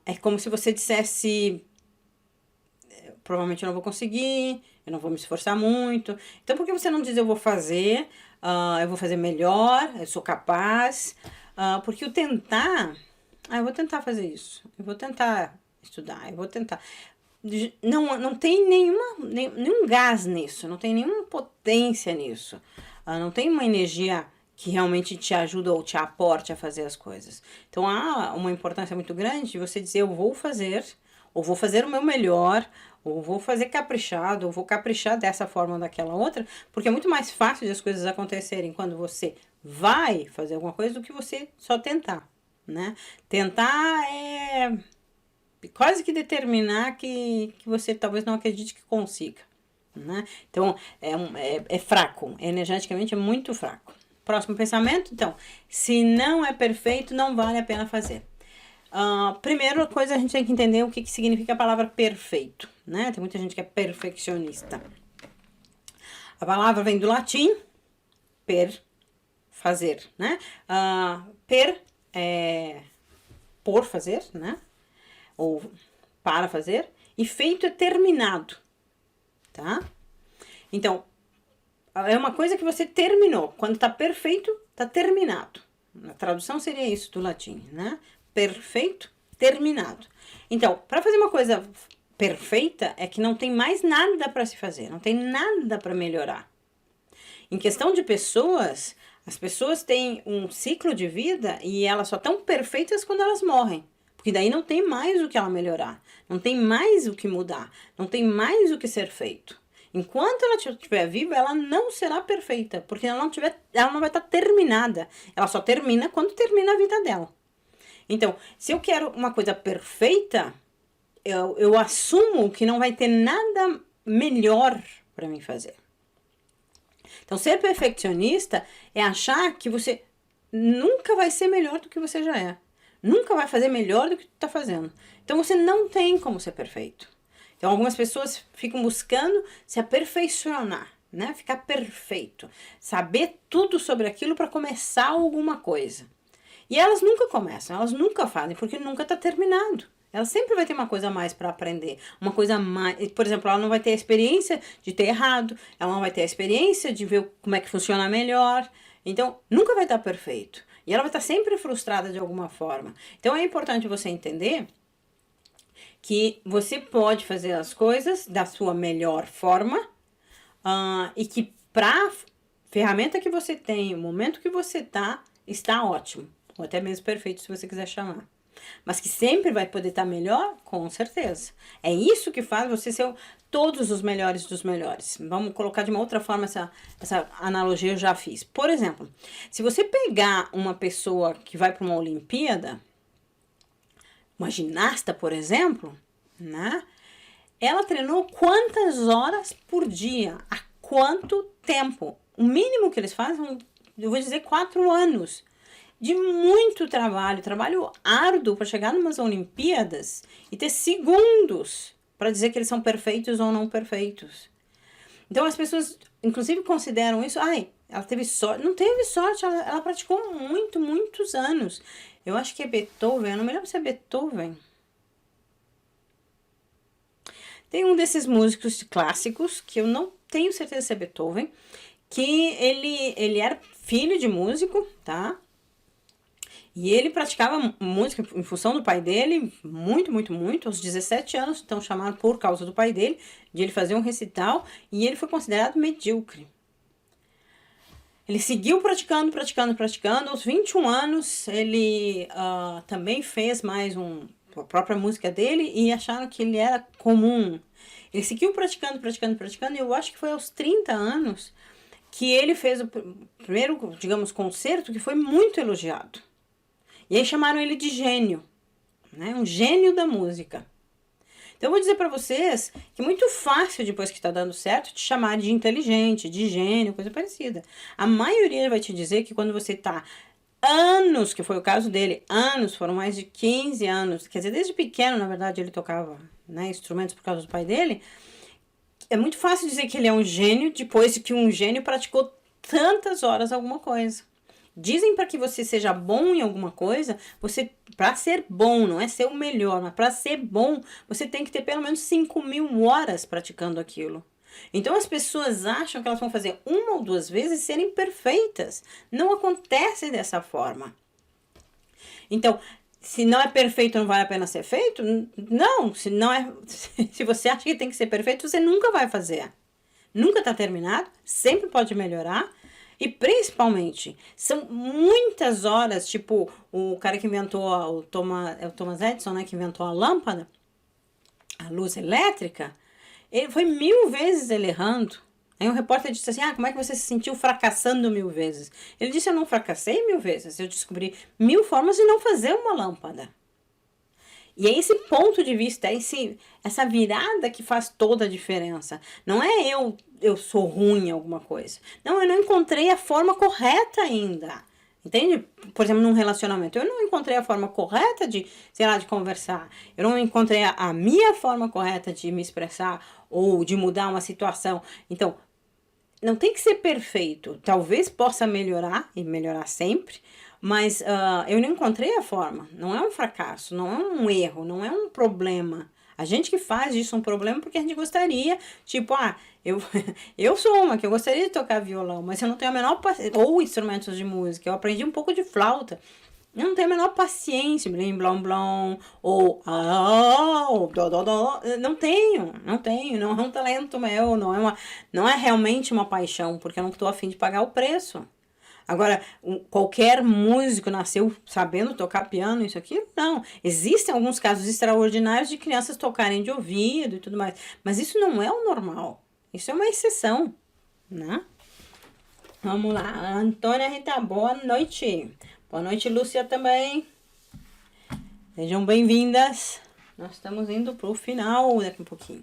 é como se você dissesse: provavelmente eu não vou conseguir, eu não vou me esforçar muito. Então, por que você não diz: eu vou fazer melhor, eu sou capaz? Porque o tentar, eu vou tentar fazer isso, eu vou tentar estudar, eu vou tentar. Não tem nenhum gás nisso, não tem nenhuma potência nisso. Não tem uma energia que realmente te ajuda ou te aporte a fazer as coisas. Então, há uma importância muito grande de você dizer: eu vou fazer, ou vou fazer o meu melhor, ou vou fazer caprichado, ou vou caprichar dessa forma ou daquela outra, porque é muito mais fácil de as coisas acontecerem quando você vai fazer alguma coisa do que você só tentar, né? Tentar é quase que determinar que você talvez não acredite que consiga, né? Então, é fraco, energeticamente é muito fraco. Próximo pensamento, então: se não é perfeito, não vale a pena fazer. Primeira coisa, a gente tem que entender o que significa a palavra perfeito, né? Tem muita gente que é perfeccionista. A palavra vem do latim, per, fazer, né? Per é por fazer, né? Ou para fazer. E feito é terminado, tá? Então, é uma coisa que você terminou. Quando tá perfeito, tá terminado. A tradução seria isso do latim, né? Perfeito, terminado. Então, para fazer uma coisa perfeita, é que não tem mais nada para se fazer, não tem nada para melhorar. Em questão de pessoas, as pessoas têm um ciclo de vida e elas só estão perfeitas quando elas morrem. Porque daí não tem mais o que ela melhorar, não tem mais o que mudar, não tem mais o que ser feito. Enquanto ela estiver viva, ela não será perfeita, porque ela não vai estar terminada. Ela só termina quando termina a vida dela. Então, se eu quero uma coisa perfeita, eu assumo que não vai ter nada melhor para mim fazer. Então, ser perfeccionista é achar que você nunca vai ser melhor do que você já é. Nunca vai fazer melhor do que tu está fazendo. Então, você não tem como ser perfeito. Então, algumas pessoas ficam buscando se aperfeiçoar, né? Ficar perfeito. Saber tudo sobre aquilo para começar alguma coisa. E elas nunca começam, elas nunca fazem, porque nunca está terminado. Ela sempre vai ter uma coisa a mais para aprender, uma coisa a mais. Por exemplo, ela não vai ter a experiência de ter errado, ela não vai ter a experiência de ver como é que funciona melhor. Então, nunca vai estar perfeito. E ela vai estar sempre frustrada de alguma forma. Então, é importante você entender que você pode fazer as coisas da sua melhor forma e que para a ferramenta que você tem, o momento que você está ótimo. Ou até mesmo perfeito, se você quiser chamar. Mas que sempre vai poder estar melhor, com certeza. É isso que faz você ser todos os melhores dos melhores. Vamos colocar de uma outra forma, essa analogia eu já fiz. Por exemplo, se você pegar uma pessoa que vai para uma Olimpíada, uma ginasta, por exemplo, né? Ela treinou quantas horas por dia? Há quanto tempo? O mínimo que eles fazem, eu vou dizer 4 anos. De muito trabalho árduo para chegar numas Olimpíadas e ter segundos para dizer que eles são perfeitos ou não perfeitos. Então as pessoas, inclusive, consideram isso: ela teve sorte. Não teve sorte, ela praticou muitos anos. Eu acho que é Beethoven, eu não me lembro se é Beethoven. Tem um desses músicos clássicos, que eu não tenho certeza se é Beethoven, que ele era filho de músico, tá? E ele praticava música em função do pai dele, muito, muito, muito, aos 17 anos, então chamado por causa do pai dele, de ele fazer um recital, e ele foi considerado medíocre. Ele seguiu praticando, praticando, praticando. Aos 21 anos, ele também fez mais a própria música dele e acharam que ele era comum. Ele seguiu praticando, praticando, praticando, e eu acho que foi aos 30 anos que ele fez o primeiro, digamos, concerto que foi muito elogiado. E aí chamaram ele de gênio, né? Um gênio da música. Então eu vou dizer para vocês que é muito fácil, depois que está dando certo, te chamar de inteligente, de gênio, coisa parecida. A maioria vai te dizer que quando você está anos, que foi o caso dele, anos, foram mais de 15 anos, quer dizer, desde pequeno, na verdade, ele tocava, né, instrumentos por causa do pai dele. É muito fácil dizer que ele é um gênio depois de que um gênio praticou tantas horas alguma coisa. Dizem para que você seja bom em alguma coisa, você, para ser bom, não é ser o melhor, mas para ser bom, você tem que ter pelo menos 5.000 horas praticando aquilo. Então as pessoas acham que elas vão fazer uma ou duas vezes e serem perfeitas. Não acontece dessa forma. Então, se não é perfeito, não vale a pena ser feito? Não, se não é, se você acha que tem que ser perfeito, você nunca vai fazer. Nunca está terminado, sempre pode melhorar. E principalmente, são muitas horas, tipo, o cara que inventou, o Thomas Edison, né, que inventou a lâmpada, a luz elétrica, ele foi 1000 vezes ele errando. Aí um repórter disse assim, como é que você se sentiu fracassando 1000 vezes? Ele disse, eu não fracassei 1000 vezes, eu descobri 1000 formas de não fazer uma lâmpada. E é esse ponto de vista, essa virada que faz toda a diferença. Não é eu sou ruim em alguma coisa. Não, eu não encontrei a forma correta ainda. Entende? Por exemplo, num relacionamento, eu não encontrei a forma correta de, sei lá, de conversar. Eu não encontrei a minha forma correta de me expressar ou de mudar uma situação. Então, não tem que ser perfeito. Talvez possa melhorar e melhorar sempre, mas eu não encontrei a forma. Não é um fracasso, não é um erro, não é um problema. A gente que faz disso um problema porque a gente gostaria, tipo, eu sou uma que eu gostaria de tocar violão, mas eu não tenho a menor paciência, ou instrumentos de música, eu aprendi um pouco de flauta. Eu não tenho a menor paciência, blim, blom, blom, ou dó, dó, dó. Não tenho, não é um talento meu, não é realmente uma paixão, porque eu não estou a fim de pagar o preço. Agora, qualquer músico nasceu sabendo tocar piano, isso aqui? Não. Existem alguns casos extraordinários de crianças tocarem de ouvido e tudo mais, mas isso não é o normal. Isso é uma exceção, né? Vamos lá. Antônia Rita, boa noite. Boa noite, Lúcia, também. Sejam bem-vindas. Nós estamos indo para o final daqui a pouquinho.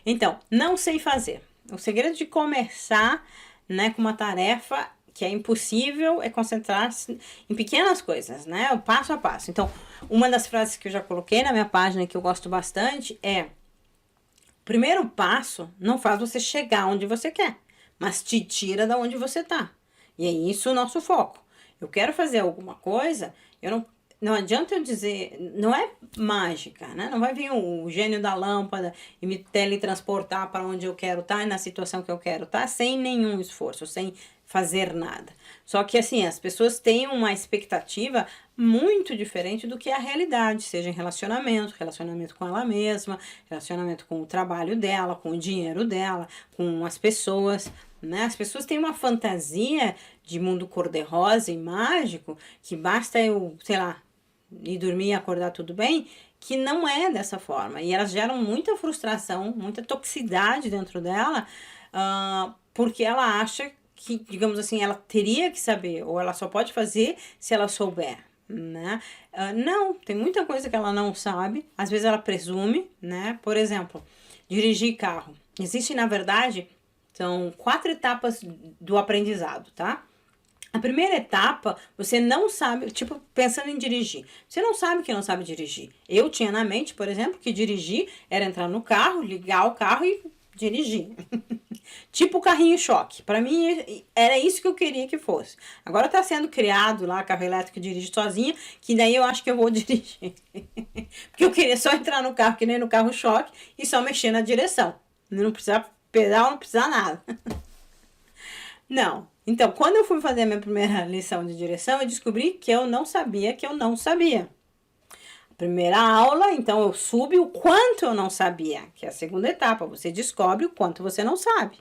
Então, não sei fazer. O segredo de começar, né, com uma tarefa que é impossível é concentrar-se em pequenas coisas, né? O passo a passo. Então, uma das frases que eu já coloquei na minha página que eu gosto bastante é: o primeiro passo não faz você chegar onde você quer, mas te tira da onde você tá. E é isso o nosso foco. Eu quero fazer alguma coisa, não adianta eu dizer, não é mágica, né? Não vai vir o gênio da lâmpada e me teletransportar para onde eu quero estar e na situação que eu quero estar sem nenhum esforço, sem fazer nada. Só que assim, as pessoas têm uma expectativa muito diferente do que é a realidade, seja em relacionamento com ela mesma, relacionamento com o trabalho dela, com o dinheiro dela, com as pessoas, né? As pessoas têm uma fantasia de mundo cor-de-rosa e mágico que basta eu, sei lá, ir dormir e acordar tudo bem, que não é dessa forma. E elas geram muita frustração, muita toxicidade dentro dela, porque ela acha que, digamos assim, ela teria que saber, ou ela só pode fazer se ela souber, né? Não, tem muita coisa que ela não sabe, às vezes ela presume, né? Por exemplo, dirigir carro. Existe, na verdade, são 4 etapas do aprendizado, tá? A primeira etapa, você não sabe, tipo, pensando em dirigir. Você não sabe que não sabe dirigir. Eu tinha na mente, por exemplo, que dirigir era entrar no carro, ligar o carro e dirigir. Tipo o carrinho choque. Para mim, era isso que eu queria que fosse. Agora tá sendo criado lá, carro elétrico que dirige sozinha, que daí eu acho que eu vou dirigir. Porque eu queria só entrar no carro, que nem no carro choque, e só mexer na direção. Não precisar pedal, não precisar nada. Não. Então, quando eu fui fazer a minha primeira lição de direção, eu descobri que eu não sabia que eu não sabia. Primeira aula, então eu soube o quanto eu não sabia, que é a segunda etapa, você descobre o quanto você não sabe,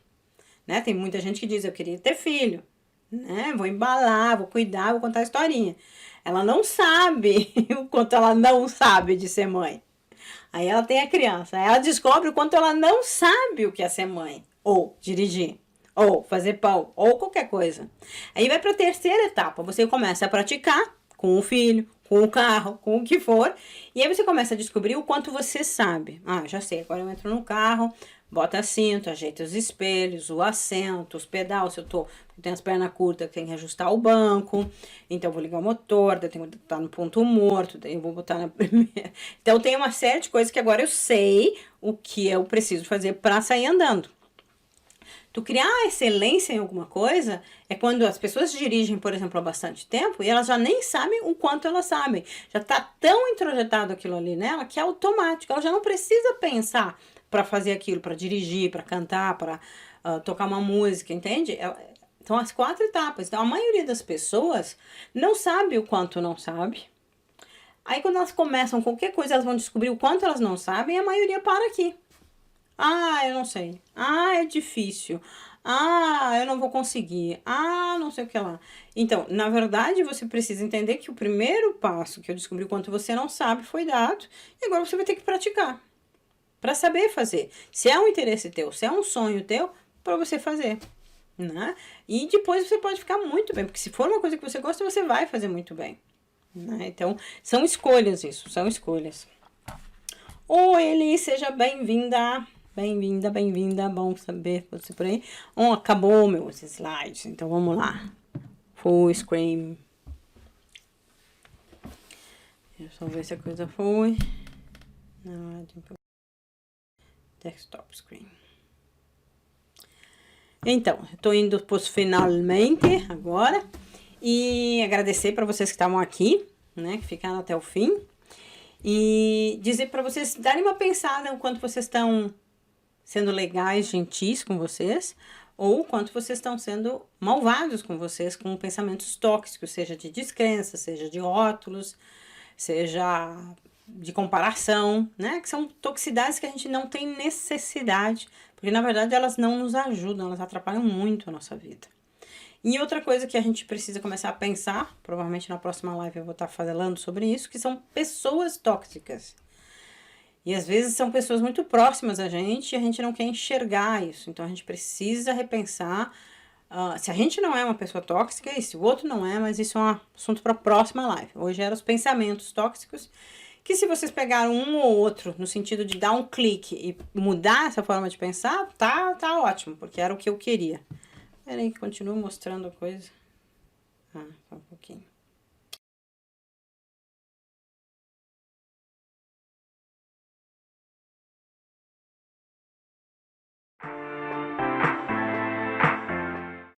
né? Tem muita gente que diz, eu queria ter filho, né? Vou embalar, vou cuidar, vou contar historinha. Ela não sabe o quanto ela não sabe de ser mãe. Aí ela tem a criança, aí ela descobre o quanto ela não sabe o que é ser mãe, ou dirigir, ou fazer pão, ou qualquer coisa. Aí vai para a terceira etapa, você começa a praticar com o filho, com o carro, com o que for, e aí você começa a descobrir o quanto você sabe. Ah, já sei, agora eu entro no carro, bota cinto, ajeita os espelhos, o assento, os pedais, se eu tenho as pernas curtas, eu tenho que ajustar o banco, então eu vou ligar o motor, eu tenho que botar no ponto morto, daí eu vou botar na primeira. Então tem uma série de coisas que agora eu sei o que eu preciso fazer para sair andando. Tu criar excelência em alguma coisa é quando as pessoas dirigem, por exemplo, há bastante tempo e elas já nem sabem o quanto elas sabem. Já tá tão introjetado aquilo ali nela que é automático. Ela já não precisa pensar para fazer aquilo, para dirigir, para cantar, para tocar uma música, entende? São as 4 etapas. Então, a maioria das pessoas não sabe o quanto não sabe. Aí, quando elas começam qualquer coisa, elas vão descobrir o quanto elas não sabem e a maioria para aqui. Ah, eu não sei. Ah, é difícil. Ah, eu não vou conseguir. Ah, não sei o que lá. Então, na verdade, você precisa entender que o primeiro passo que eu descobri o quanto você não sabe foi dado, e agora você vai ter que praticar para saber fazer. Se é um interesse teu, se é um sonho teu, para você fazer, né? E depois você pode ficar muito bem, porque se for uma coisa que você gosta, você vai fazer muito bem, né? Então, são escolhas isso, são escolhas. Oi, Eli, seja bem-vinda. Bem-vinda, bem-vinda. Bom saber você por aí. Oh, acabou meus slides, então vamos lá. Full screen. Deixa eu só ver se a coisa foi. Desktop screen. Então, eu tô indo pros finalmente agora. E agradecer para vocês que estavam aqui, né? Que ficaram até o fim. E dizer para vocês darem uma pensada no quanto vocês estão sendo legais, gentis com vocês, ou quanto vocês estão sendo malvados com vocês, com pensamentos tóxicos, seja de descrença, seja de rótulos, seja de comparação, né? Que são toxicidades que a gente não tem necessidade, porque na verdade elas não nos ajudam, elas atrapalham muito a nossa vida. E outra coisa que a gente precisa começar a pensar, provavelmente na próxima live eu vou estar falando sobre isso, que são pessoas tóxicas. E às vezes são pessoas muito próximas a gente e a gente não quer enxergar isso. Então a gente precisa repensar se a gente não é uma pessoa tóxica e se o outro não é, mas isso é um assunto para a próxima live. Hoje eram os pensamentos tóxicos, que se vocês pegaram um ou outro no sentido de dar um clique e mudar essa forma de pensar, tá ótimo, porque era o que eu queria. Peraí que continuo mostrando a coisa. Ah, só um pouquinho.